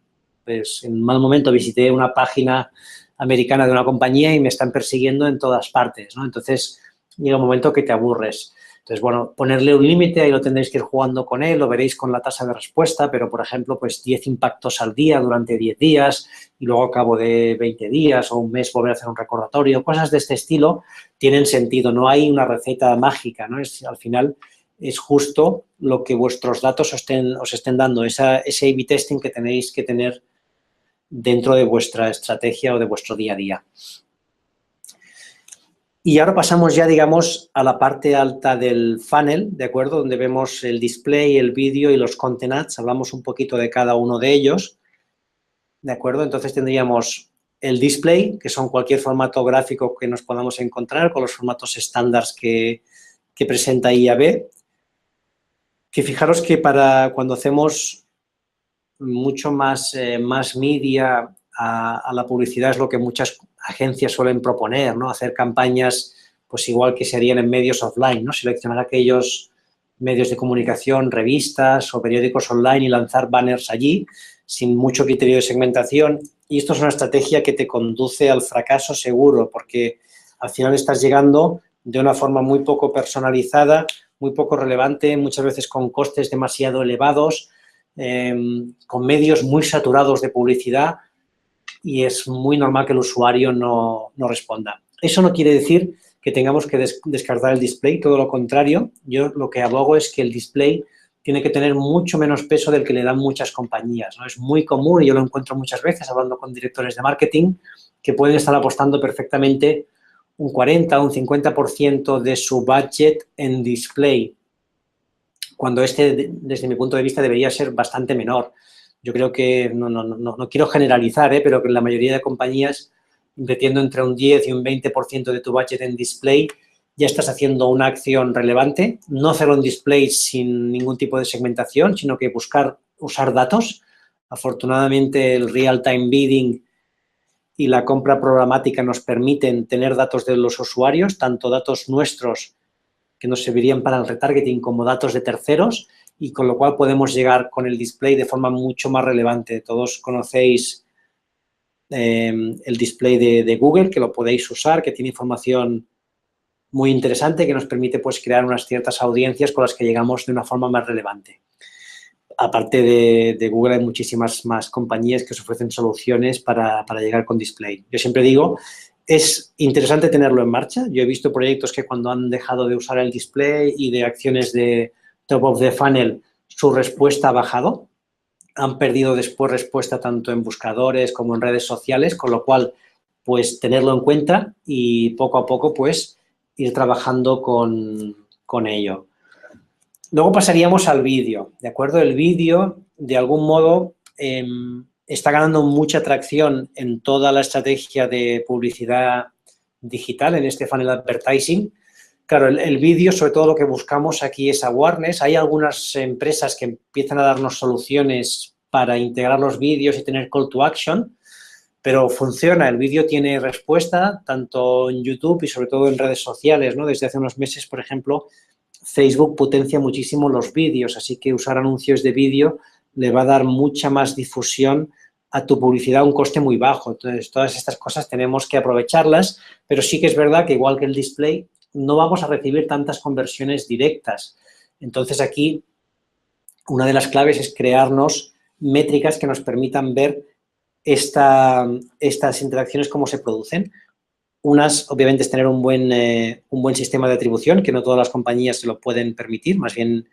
pues, en un mal momento visité una página americana de una compañía y me están persiguiendo en todas partes, ¿no? Entonces, llega un momento que te aburres. Entonces, bueno, ponerle un límite, ahí lo tendréis que ir jugando con él, lo veréis con la tasa de respuesta, pero, por ejemplo, pues 10 impactos al día durante 10 días y luego a cabo de 20 días o un mes volver a hacer un recordatorio. Cosas de este estilo tienen sentido. No hay una receta mágica, ¿no? Al final es justo lo que vuestros datos os estén dando, ese A/B testing que tenéis que tener dentro de vuestra estrategia o de vuestro día a día. Y ahora pasamos ya, digamos, a la parte alta del funnel, ¿de acuerdo? Donde vemos el display, el vídeo y los content ads. Hablamos un poquito de cada uno de ellos, ¿de acuerdo? Entonces tendríamos el display, que son cualquier formato gráfico que nos podamos encontrar con los formatos estándares que presenta IAB. Que fijaros que para cuando hacemos mucho más media a la publicidad es lo que muchas agencias suelen proponer, ¿no? Hacer campañas, pues igual que se harían en medios offline, ¿no? Seleccionar aquellos medios de comunicación, revistas o periódicos online y lanzar banners allí sin mucho criterio de segmentación. Y esto es una estrategia que te conduce al fracaso seguro, porque al final estás llegando de una forma muy poco personalizada, muy poco relevante, muchas veces con costes demasiado elevados, con medios muy saturados de publicidad, y es muy normal que el usuario no responda. Eso no quiere decir que tengamos que descartar el display, todo lo contrario. Yo lo que abogo es que el display tiene que tener mucho menos peso del que le dan muchas compañías, ¿no? Es muy común, y yo lo encuentro muchas veces hablando con directores de marketing, que pueden estar apostando perfectamente un 40 o un 50% de su budget en display, cuando desde mi punto de vista, debería ser bastante menor. Yo creo que, no quiero generalizar, pero que en la mayoría de compañías, invirtiendo entre un 10 y un 20% de tu budget en display, ya estás haciendo una acción relevante. No hacerlo en display sin ningún tipo de segmentación, sino que usar datos. Afortunadamente, el real-time bidding y la compra programática nos permiten tener datos de los usuarios, tanto datos nuestros que nos servirían para el retargeting como datos de terceros, y con lo cual podemos llegar con el display de forma mucho más relevante. Todos conocéis el display de Google, que lo podéis usar, que tiene información muy interesante que nos permite, pues, crear unas ciertas audiencias con las que llegamos de una forma más relevante. Aparte de Google, hay muchísimas más compañías que os ofrecen soluciones para llegar con display. Yo siempre digo, es interesante tenerlo en marcha. Yo he visto proyectos que cuando han dejado de usar el display y de acciones de top of the funnel, su respuesta ha bajado. Han perdido después respuesta tanto en buscadores como en redes sociales, con lo cual, pues, tenerlo en cuenta y poco a poco, pues, ir trabajando con ello. Luego pasaríamos al vídeo, ¿de acuerdo? El vídeo, de algún modo, está ganando mucha atracción en toda la estrategia de publicidad digital, en este funnel advertising. Claro, el vídeo, sobre todo lo que buscamos aquí es awareness. Hay algunas empresas que empiezan a darnos soluciones para integrar los vídeos y tener call to action, pero funciona. El vídeo tiene respuesta tanto en YouTube y sobre todo en redes sociales, ¿no? Desde hace unos meses, por ejemplo, Facebook potencia muchísimo los vídeos, así que usar anuncios de vídeo le va a dar mucha más difusión a tu publicidad a un coste muy bajo. Entonces, todas estas cosas tenemos que aprovecharlas, pero sí que es verdad que, igual que el display, no vamos a recibir tantas conversiones directas. Entonces, aquí una de las claves es crearnos métricas que nos permitan ver estas interacciones, cómo se producen. Unas, obviamente, es tener un buen sistema de atribución, que no todas las compañías se lo pueden permitir, más bien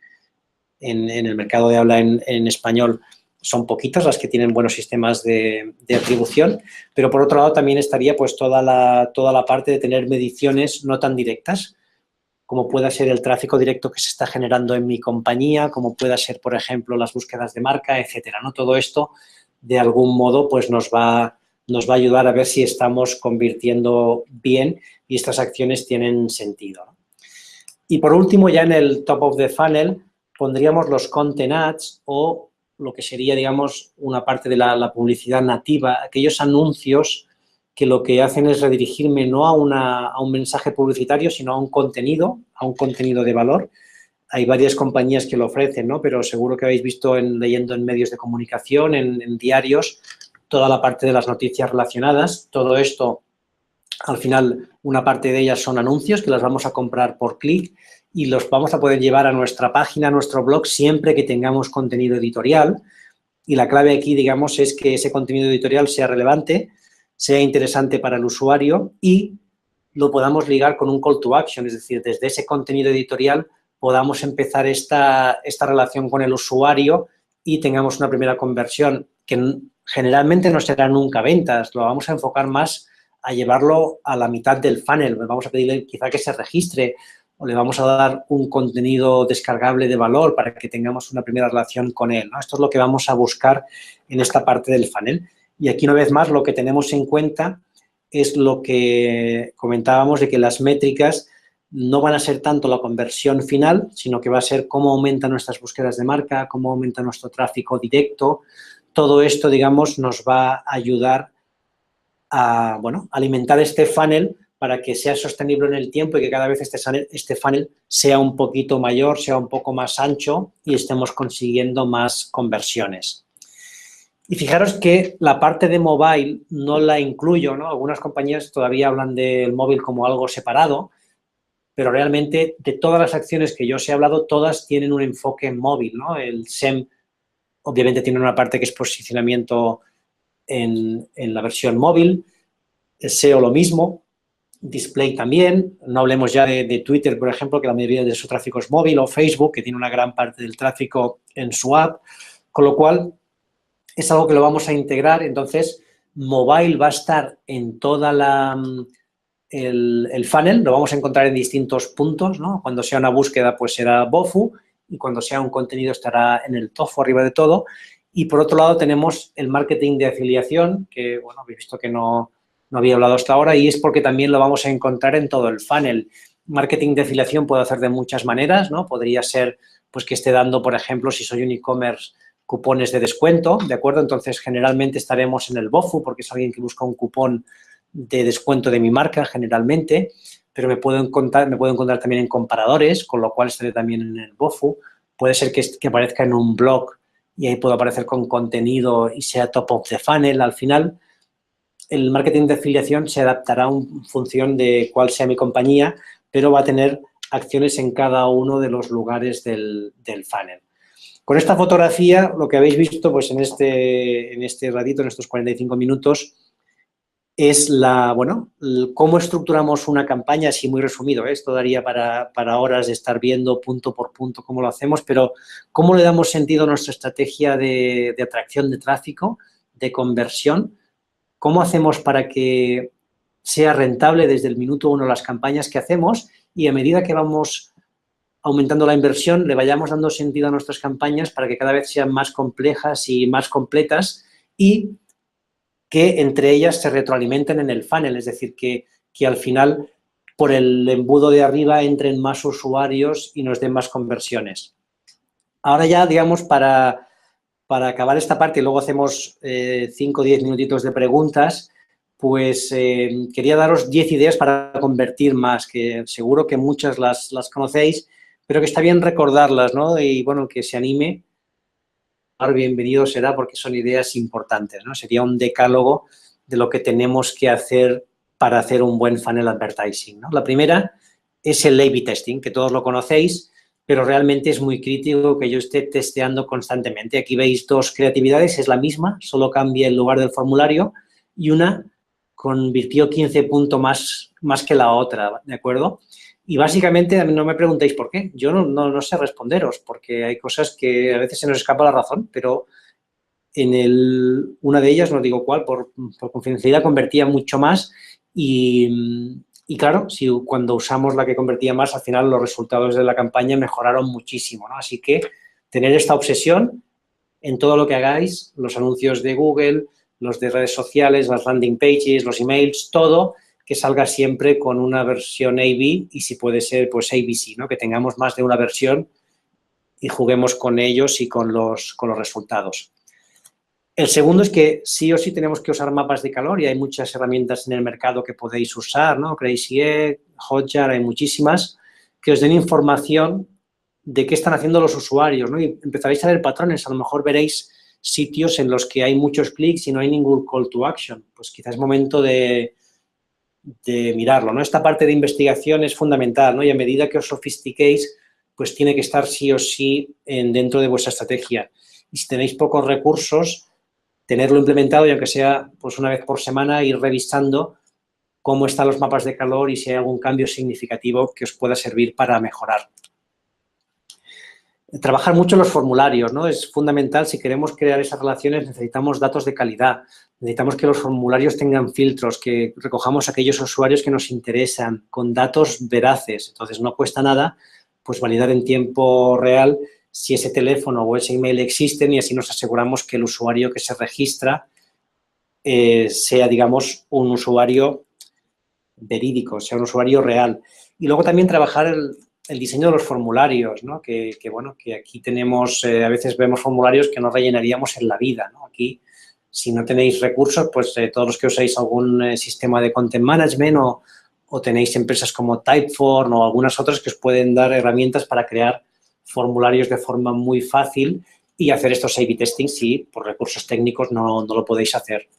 en el mercado de habla en español son poquitas las que tienen buenos sistemas de atribución, pero por otro lado también estaría, pues, toda la parte de tener mediciones no tan directas, como pueda ser el tráfico directo que se está generando en mi compañía, como pueda ser, por ejemplo, las búsquedas de marca, etcétera, ¿no? Todo esto, de algún modo, pues, nos va a ayudar a ver si estamos convirtiendo bien y estas acciones tienen sentido, ¿no? Y por último, ya en el top of the funnel, pondríamos los content ads, o lo que sería, digamos, una parte de la publicidad nativa, aquellos anuncios que lo que hacen es redirigirme no a un mensaje publicitario, sino a un contenido de valor. Hay varias compañías que lo ofrecen, ¿no? Pero seguro que habéis visto leyendo en medios de comunicación, en diarios, toda la parte de las noticias relacionadas. Todo esto, al final, una parte de ellas son anuncios que las vamos a comprar por clic y los vamos a poder llevar a nuestra página, a nuestro blog, siempre que tengamos contenido editorial. Y la clave aquí, digamos, es que ese contenido editorial sea relevante, sea interesante para el usuario y lo podamos ligar con un call to action, es decir, desde ese contenido editorial podamos empezar esta relación con el usuario y tengamos una primera conversión, que generalmente no será nunca ventas, lo vamos a enfocar más a llevarlo a la mitad del funnel. Vamos a pedirle quizá que se registre o le vamos a dar un contenido descargable de valor para que tengamos una primera relación con él, ¿no? Esto es lo que vamos a buscar en esta parte del funnel. Y aquí, una vez más, lo que tenemos en cuenta es lo que comentábamos, de que las métricas no van a ser tanto la conversión final, sino que va a ser cómo aumentan nuestras búsquedas de marca, cómo aumenta nuestro tráfico directo. Todo esto, digamos, nos va a ayudar bueno, alimentar este funnel para que sea sostenible en el tiempo y que cada vez este funnel sea un poquito mayor, sea un poco más ancho y estemos consiguiendo más conversiones. Y fijaros que la parte de mobile no la incluyo, ¿no? Algunas compañías todavía hablan del móvil como algo separado, pero realmente de todas las acciones que yo os he hablado, todas tienen un enfoque móvil, ¿no? El SEM obviamente tiene una parte que es posicionamiento en la versión móvil, el SEO lo mismo, display también, no hablemos ya de Twitter, por ejemplo, que la mayoría de su tráfico es móvil, o Facebook, que tiene una gran parte del tráfico en su app, con lo cual es algo que lo vamos a integrar. Entonces, mobile va a estar en toda el funnel, lo vamos a encontrar en distintos puntos, ¿no? Cuando sea una búsqueda, pues será BOFU, y cuando sea un contenido estará en el TOFU arriba de todo. Y por otro lado tenemos el marketing de afiliación, que, bueno, habéis visto que no había hablado hasta ahora, y es porque también lo vamos a encontrar en todo el funnel. Marketing de afiliación puedo hacer de muchas maneras, ¿no? Podría ser, pues, que esté dando, por ejemplo, si soy un e-commerce, cupones de descuento, ¿de acuerdo? Entonces, generalmente estaremos en el BOFU, porque es alguien que busca un cupón de descuento de mi marca, generalmente, pero me puedo encontrar también en comparadores, con lo cual estaré también en el BOFU. Puede ser que aparezca en un blog y ahí puedo aparecer con contenido y sea top of the funnel. Al final, el marketing de afiliación se adaptará en función de cuál sea mi compañía, pero va a tener acciones en cada uno de los lugares del funnel. Con esta fotografía, lo que habéis visto pues en este ratito, en estos 45 minutos, es cómo estructuramos una campaña, así muy resumido, ¿eh? Esto daría para horas de estar viendo punto por punto cómo lo hacemos, pero cómo le damos sentido a nuestra estrategia de atracción de tráfico, de conversión, cómo hacemos para que sea rentable desde el minuto uno las campañas que hacemos y a medida que vamos aumentando la inversión, le vayamos dando sentido a nuestras campañas para que cada vez sean más complejas y más completas y que entre ellas se retroalimenten en el funnel, es decir, que al final por el embudo de arriba entren más usuarios y nos den más conversiones. Ahora ya, digamos, para acabar esta parte y luego hacemos 5 o 10 minutitos de preguntas, pues quería daros 10 ideas para convertir más, que seguro que muchas las conocéis, pero que está bien recordarlas, ¿no? Y, bueno, que se anime, bienvenido será porque son ideas importantes, ¿no? Sería un decálogo de lo que tenemos que hacer para hacer un buen funnel advertising, ¿no? La primera es el A/B testing, que todos lo conocéis, pero realmente es muy crítico que yo esté testeando constantemente. Aquí veis dos creatividades, es la misma, solo cambia el lugar del formulario y una convirtió 15 puntos más que la otra, ¿de acuerdo? Y básicamente, no me preguntéis por qué, yo no sé responderos, porque hay cosas que a veces se nos escapa la razón, pero en una de ellas, no digo cuál, por confidencialidad, convertía mucho más y claro, cuando usamos la que convertía más, al final los resultados de la campaña mejoraron muchísimo, ¿no? Así que tener esta obsesión en todo lo que hagáis, los anuncios de Google, los de redes sociales, las landing pages, los emails, todo, que salga siempre con una versión A/B y si puede ser, pues ABC, ¿no? Que tengamos más de una versión y juguemos con ellos y con los resultados. El segundo es que sí o sí tenemos que usar mapas de calor y hay muchas herramientas en el mercado que podéis usar, ¿no? Crazy Egg, Hotjar, hay muchísimas que os den información de qué están haciendo los usuarios, ¿no? Y empezaréis a ver patrones, a lo mejor veréis sitios en los que hay muchos clics y no hay ningún call to action. Pues quizás es momento de mirarlo, ¿no? Esta parte de investigación es fundamental, ¿no? Y a medida que os sofistiquéis, pues tiene que estar sí o sí dentro de vuestra estrategia. Y si tenéis pocos recursos, tenerlo implementado y aunque sea pues una vez por semana, ir revisando cómo están los mapas de calor y si hay algún cambio significativo que os pueda servir para mejorar. Trabajar mucho los formularios, ¿no? Es fundamental, si queremos crear esas relaciones necesitamos datos de calidad, necesitamos que los formularios tengan filtros, que recojamos aquellos usuarios que nos interesan, con datos veraces. Entonces, no cuesta nada pues validar en tiempo real si ese teléfono o ese email existen y así nos aseguramos que el usuario que se registra sea, digamos, un usuario verídico, sea un usuario real. Y luego también trabajar el diseño de los formularios, ¿no? Bueno, que aquí tenemos, a veces vemos formularios que no rellenaríamos en la vida, ¿no? Aquí Si no tenéis recursos, pues todos los que usáis algún sistema de content management o tenéis empresas como Typeform o algunas otras que os pueden dar herramientas para crear formularios de forma muy fácil y hacer estos A/B testing si por recursos técnicos no lo podéis hacer.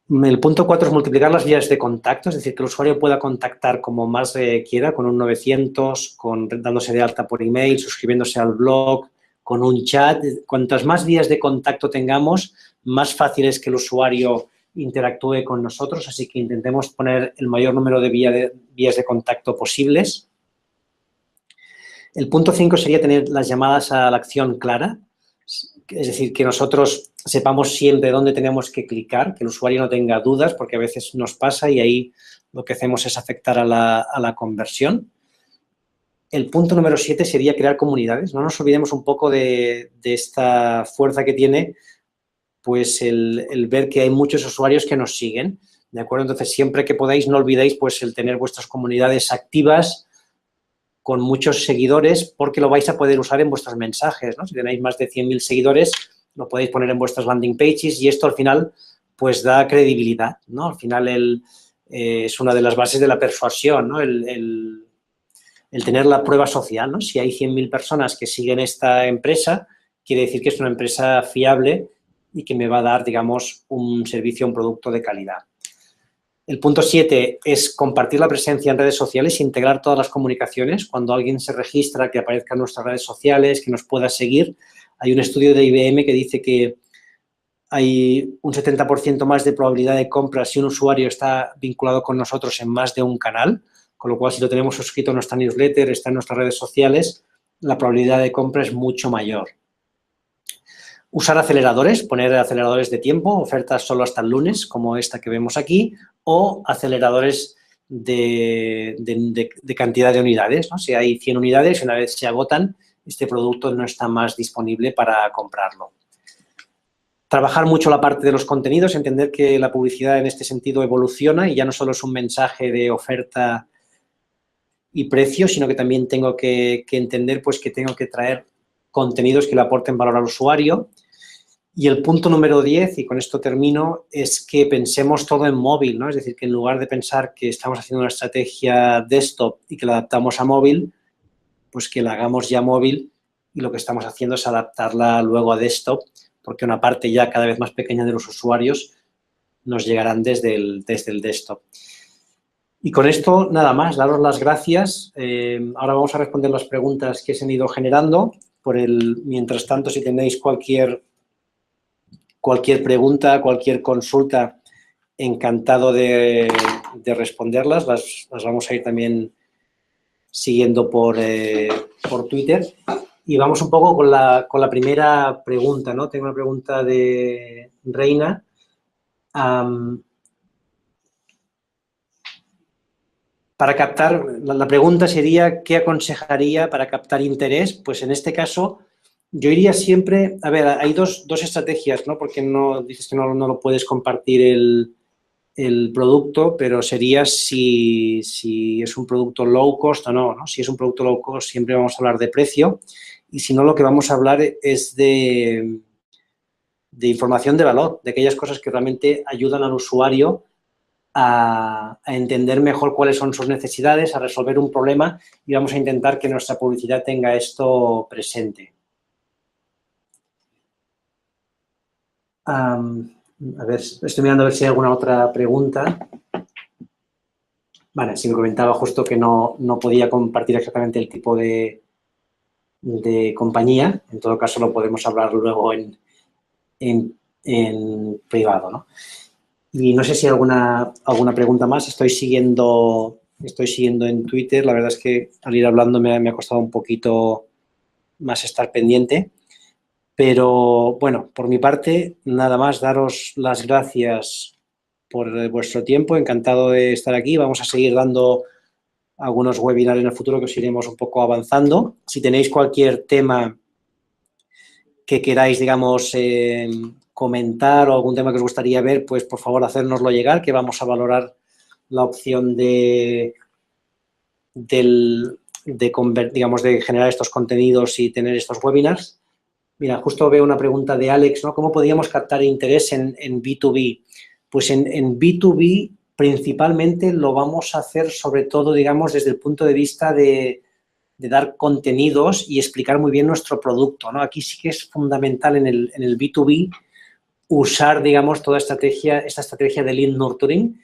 El punto 4 es multiplicar las vías de contacto, es decir, que el usuario pueda contactar como más quiera, con un 900, dándose de alta por email, suscribiéndose al blog, con un chat. Cuantas más vías de contacto tengamos, más fácil es que el usuario interactúe con nosotros, así que intentemos poner el mayor número de vías de contacto posibles. El punto 5 sería tener las llamadas a la acción clara, es decir, que nosotros sepamos siempre dónde tenemos que clicar, que el usuario no tenga dudas, porque a veces nos pasa y ahí lo que hacemos es afectar a la conversión. El punto número 7 sería crear comunidades. No nos olvidemos un poco de esta fuerza que tiene pues el ver que hay muchos usuarios que nos siguen, ¿de acuerdo? Entonces, siempre que podáis, no olvidéis pues el tener vuestras comunidades activas con muchos seguidores, porque lo vais a poder usar en vuestros mensajes, ¿no? Si tenéis más de 100.000 seguidores, lo podéis poner en vuestras landing pages y esto al final pues da credibilidad, ¿no? Al final es una de las bases de la persuasión, ¿no? El tener la prueba social, ¿no? Si hay 100.000 personas que siguen esta empresa, quiere decir que es una empresa fiable y que me va a dar, digamos, un servicio, un producto de calidad. El punto 7 es compartir la presencia en redes sociales e integrar todas las comunicaciones. Cuando alguien se registra, que aparezca en nuestras redes sociales, que nos pueda seguir. Hay un estudio de IBM que dice que hay un 70% más de probabilidad de compra si un usuario está vinculado con nosotros en más de un canal, con lo cual si lo tenemos suscrito en nuestra newsletter, está en nuestras redes sociales, la probabilidad de compra es mucho mayor. Usar aceleradores, poner aceleradores de tiempo, ofertas solo hasta el lunes, como esta que vemos aquí, o aceleradores de cantidad de unidades, ¿no? Si hay 100 unidades y una vez se agotan, este producto no está más disponible para comprarlo. Trabajar mucho la parte de los contenidos, entender que la publicidad en este sentido evoluciona y ya no solo es un mensaje de oferta y precio, sino que también tengo que entender pues, que tengo que traer contenidos que le aporten valor al usuario. Y el punto número 10, y con esto termino, es que pensemos todo en móvil, ¿no? Es decir, que en lugar de pensar que estamos haciendo una estrategia desktop y que la adaptamos a móvil, pues que la hagamos ya móvil y lo que estamos haciendo es adaptarla luego a desktop, porque una parte ya cada vez más pequeña de los usuarios nos llegarán desde el desktop. Y con esto, nada más, daros las gracias. Ahora vamos a responder las preguntas que se han ido generando. Mientras tanto, si tenéis cualquier pregunta, cualquier consulta, encantado de responderlas. Las vamos a ir también siguiendo por Twitter. Y vamos un poco con la primera pregunta, ¿no? Tengo una pregunta de Reina. Para captar, la pregunta sería, ¿qué aconsejaría para captar interés? Pues en este caso, yo iría siempre, a ver, hay dos estrategias, ¿no? Porque dices que no lo puedes compartir el producto, pero sería si es un producto low cost o no, ¿no? Si es un producto low cost, siempre vamos a hablar de precio y si no, lo que vamos a hablar es de información de valor, de aquellas cosas que realmente ayudan al usuario a entender mejor cuáles son sus necesidades, a resolver un problema y vamos a intentar que nuestra publicidad tenga esto presente. A ver, estoy mirando a ver si hay alguna otra pregunta. Vale, si me comentaba justo que no podía compartir exactamente el tipo de compañía. En todo caso, lo podemos hablar luego en privado, ¿no? Y no sé si hay alguna pregunta más. Estoy siguiendo en Twitter. La verdad es que al ir hablando me ha costado un poquito más estar pendiente. Pero, bueno, por mi parte, nada más, daros las gracias por vuestro tiempo. Encantado de estar aquí. Vamos a seguir dando algunos webinars en el futuro que os iremos un poco avanzando. Si tenéis cualquier tema que queráis, digamos, comentar o algún tema que os gustaría ver, pues por favor hacérnoslo llegar, que vamos a valorar la opción de generar estos contenidos y tener estos webinars. Mira, justo veo una pregunta de Alex, ¿no? ¿Cómo podríamos captar interés en B2B? Pues en B2B principalmente lo vamos a hacer sobre todo, digamos, desde el punto de vista de dar contenidos y explicar muy bien nuestro producto, ¿no? Aquí sí que es fundamental en el B2B usar, digamos, toda esta estrategia de lead nurturing.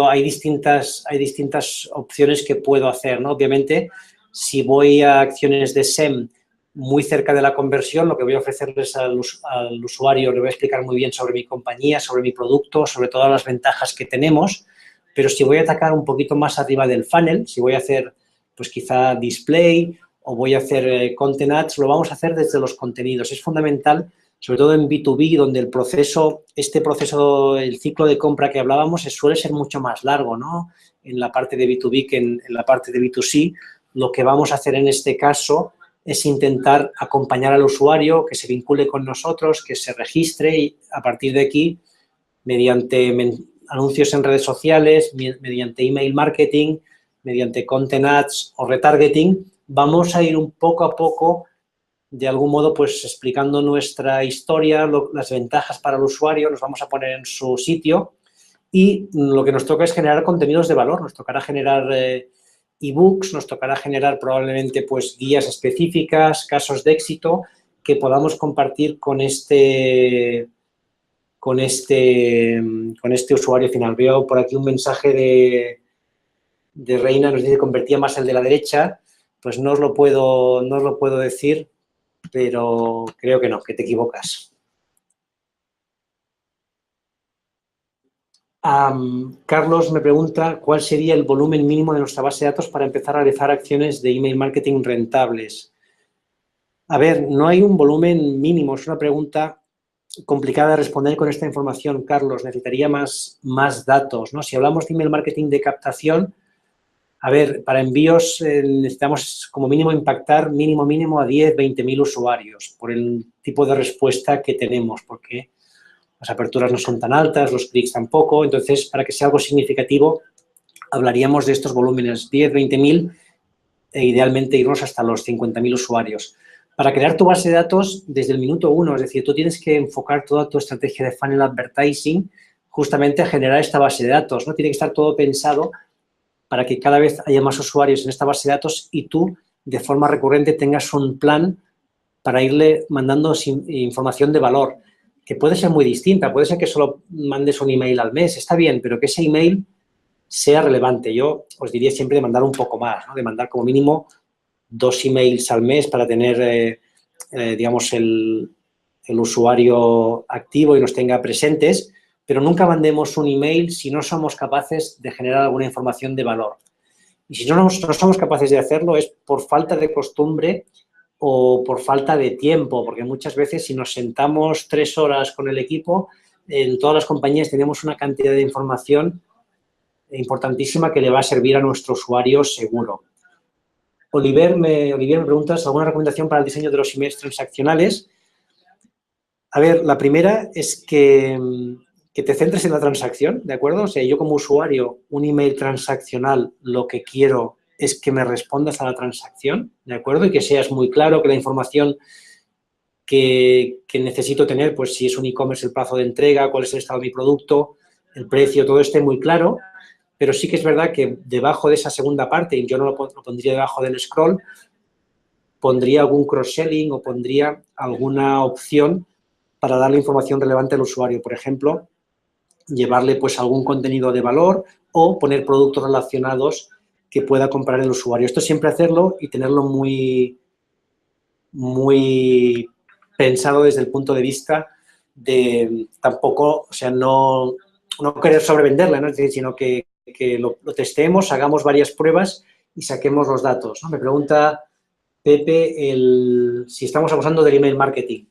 Hay distintas opciones que puedo hacer, ¿no? Obviamente, si voy a acciones de SEM muy cerca de la conversión, lo que voy a ofrecerles al usuario, le voy a explicar muy bien sobre mi compañía, sobre mi producto, sobre todas las ventajas que tenemos, pero si voy a atacar un poquito más arriba del funnel, si voy a hacer, pues quizá display o voy a hacer content ads, lo vamos a hacer desde los contenidos. Es fundamental, sobre todo en B2B, donde el ciclo de compra que hablábamos suele ser mucho más largo, ¿no? En la parte de B2B que en la parte de B2C. Lo que vamos a hacer en este caso es intentar acompañar al usuario, que se vincule con nosotros, que se registre y a partir de aquí, mediante anuncios en redes sociales, mediante email marketing, mediante content ads o retargeting, vamos a ir un poco a poco, de algún modo, pues explicando nuestra historia, las ventajas para el usuario, nos vamos a poner en su sitio y lo que nos toca es generar contenidos de valor, nos tocará generar ebooks, nos tocará generar probablemente pues guías específicas, casos de éxito que podamos compartir con este usuario final. Veo por aquí un mensaje de Reina, nos dice convertía más el de la derecha, pues no os lo puedo decir, pero creo que no, que te equivocas. Carlos me pregunta cuál sería el volumen mínimo de nuestra base de datos para empezar a realizar acciones de email marketing rentables. A ver, no hay un volumen mínimo, es una pregunta complicada de responder con esta información, Carlos. Necesitaría más datos, ¿no? Si hablamos de email marketing de captación, a ver, para envíos necesitamos como mínimo impactar mínimo a 10, 20.000 usuarios por el tipo de respuesta que tenemos, porque las aperturas no son tan altas, los clics tampoco. Entonces, para que sea algo significativo, hablaríamos de estos volúmenes, 10, 20.000 e idealmente irnos hasta los 50.000 usuarios. Para crear tu base de datos desde el minuto 1, es decir, tú tienes que enfocar toda tu estrategia de funnel advertising justamente a generar esta base de datos, ¿no? Tiene que estar todo pensado para que cada vez haya más usuarios en esta base de datos y tú, de forma recurrente, tengas un plan para irle mandando información de valor, que puede ser muy distinta. Puede ser que solo mandes un email al mes, está bien, pero que ese email sea relevante. Yo os diría siempre de mandar un poco más, ¿no? De mandar como mínimo 2 emails al mes para tener, digamos, el usuario activo y nos tenga presentes, pero nunca mandemos un email si no somos capaces de generar alguna información de valor. Y si no somos capaces de hacerlo es por falta de costumbre o por falta de tiempo, porque muchas veces si nos sentamos 3 horas con el equipo, en todas las compañías tenemos una cantidad de información importantísima que le va a servir a nuestro usuario seguro. Olivier me pregunta ¿alguna recomendación para el diseño de los emails transaccionales? A ver, la primera es que te centres en la transacción, ¿de acuerdo? O sea, yo como usuario, un email transaccional, lo que quiero es que me respondas a la transacción, ¿de acuerdo? Y que seas muy claro, que la información que necesito tener, pues si es un e-commerce, el plazo de entrega, cuál es el estado de mi producto, el precio, todo esté muy claro. Pero sí que es verdad que debajo de esa segunda parte, y yo no lo pondría debajo del scroll, pondría algún cross-selling o pondría alguna opción para darle información relevante al usuario. Por ejemplo, llevarle pues algún contenido de valor o poner productos relacionados que pueda comprar el usuario. Esto siempre hacerlo y tenerlo muy pensado desde el punto de vista de tampoco, o sea, no querer sobrevenderla, ¿no? Es decir, sino que lo testeemos, hagamos varias pruebas y saquemos los datos, ¿no? Me pregunta Pepe si estamos abusando del email marketing.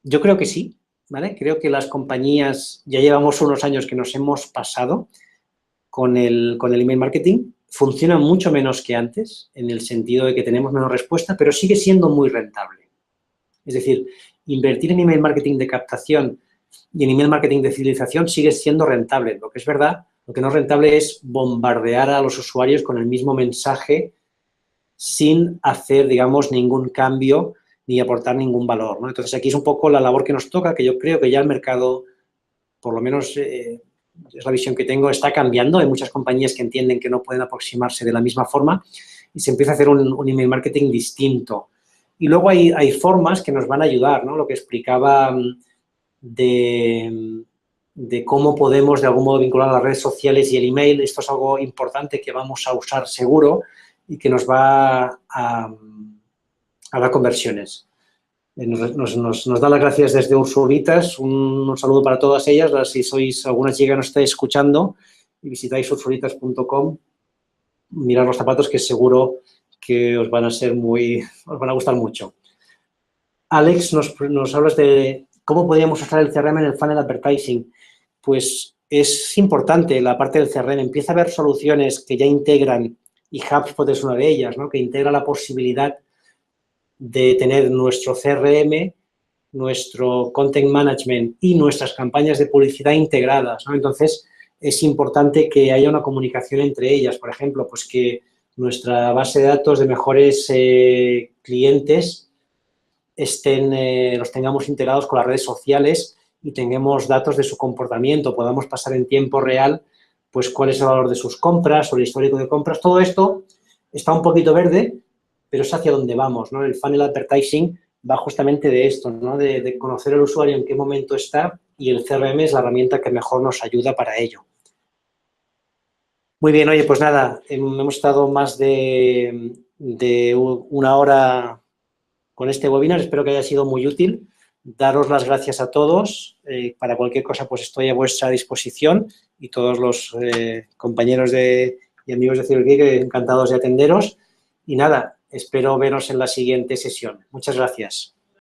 Yo creo que sí, ¿vale? Creo que las compañías, ya llevamos unos años que nos hemos pasado con el email marketing, funciona mucho menos que antes, en el sentido de que tenemos menos respuesta, pero sigue siendo muy rentable. Es decir, invertir en email marketing de captación y en email marketing de fidelización sigue siendo rentable. Lo que es verdad, lo que no es rentable es bombardear a los usuarios con el mismo mensaje sin hacer, digamos, ningún cambio ni aportar ningún valor, ¿no? Entonces, aquí es un poco la labor que nos toca, que yo creo que ya el mercado, por lo menos es la visión que tengo, está cambiando. Hay muchas compañías que entienden que no pueden aproximarse de la misma forma y se empieza a hacer un email marketing distinto. Y luego hay formas que nos van a ayudar, ¿no? Lo que explicaba de cómo podemos de algún modo vincular las redes sociales y el email. Esto es algo importante que vamos a usar seguro y que nos va a dar conversiones. Nos da las gracias desde Ursulitas, un saludo para todas ellas, si sois alguna chica que nos estáis escuchando y visitáis ursulitas.com, mirad los zapatos que seguro que os van a gustar mucho. Alex, nos hablas de cómo podríamos usar el CRM en el funnel advertising. Pues es importante la parte del CRM. Empieza a haber soluciones que ya integran, y HubSpot es una de ellas, ¿no? Que integra la posibilidad de tener nuestro CRM, nuestro content management y nuestras campañas de publicidad integradas, ¿no? Entonces, es importante que haya una comunicación entre ellas. Por ejemplo, pues que nuestra base de datos de mejores clientes los tengamos integrados con las redes sociales y tengamos datos de su comportamiento, podamos pasar en tiempo real pues cuál es el valor de sus compras o el histórico de compras. Todo esto está un poquito verde, pero es hacia donde vamos, ¿no? El funnel advertising va justamente de esto, ¿no? De conocer al usuario en qué momento está, y el CRM es la herramienta que mejor nos ayuda para ello. Muy bien, oye, pues nada, hemos estado más de una hora con este webinar, espero que haya sido muy útil. Daros las gracias a todos. Para cualquier cosa, pues estoy a vuestra disposición, y todos los compañeros y amigos de CyberGeek encantados de atenderos. Y nada, espero veros en la siguiente sesión. Muchas gracias.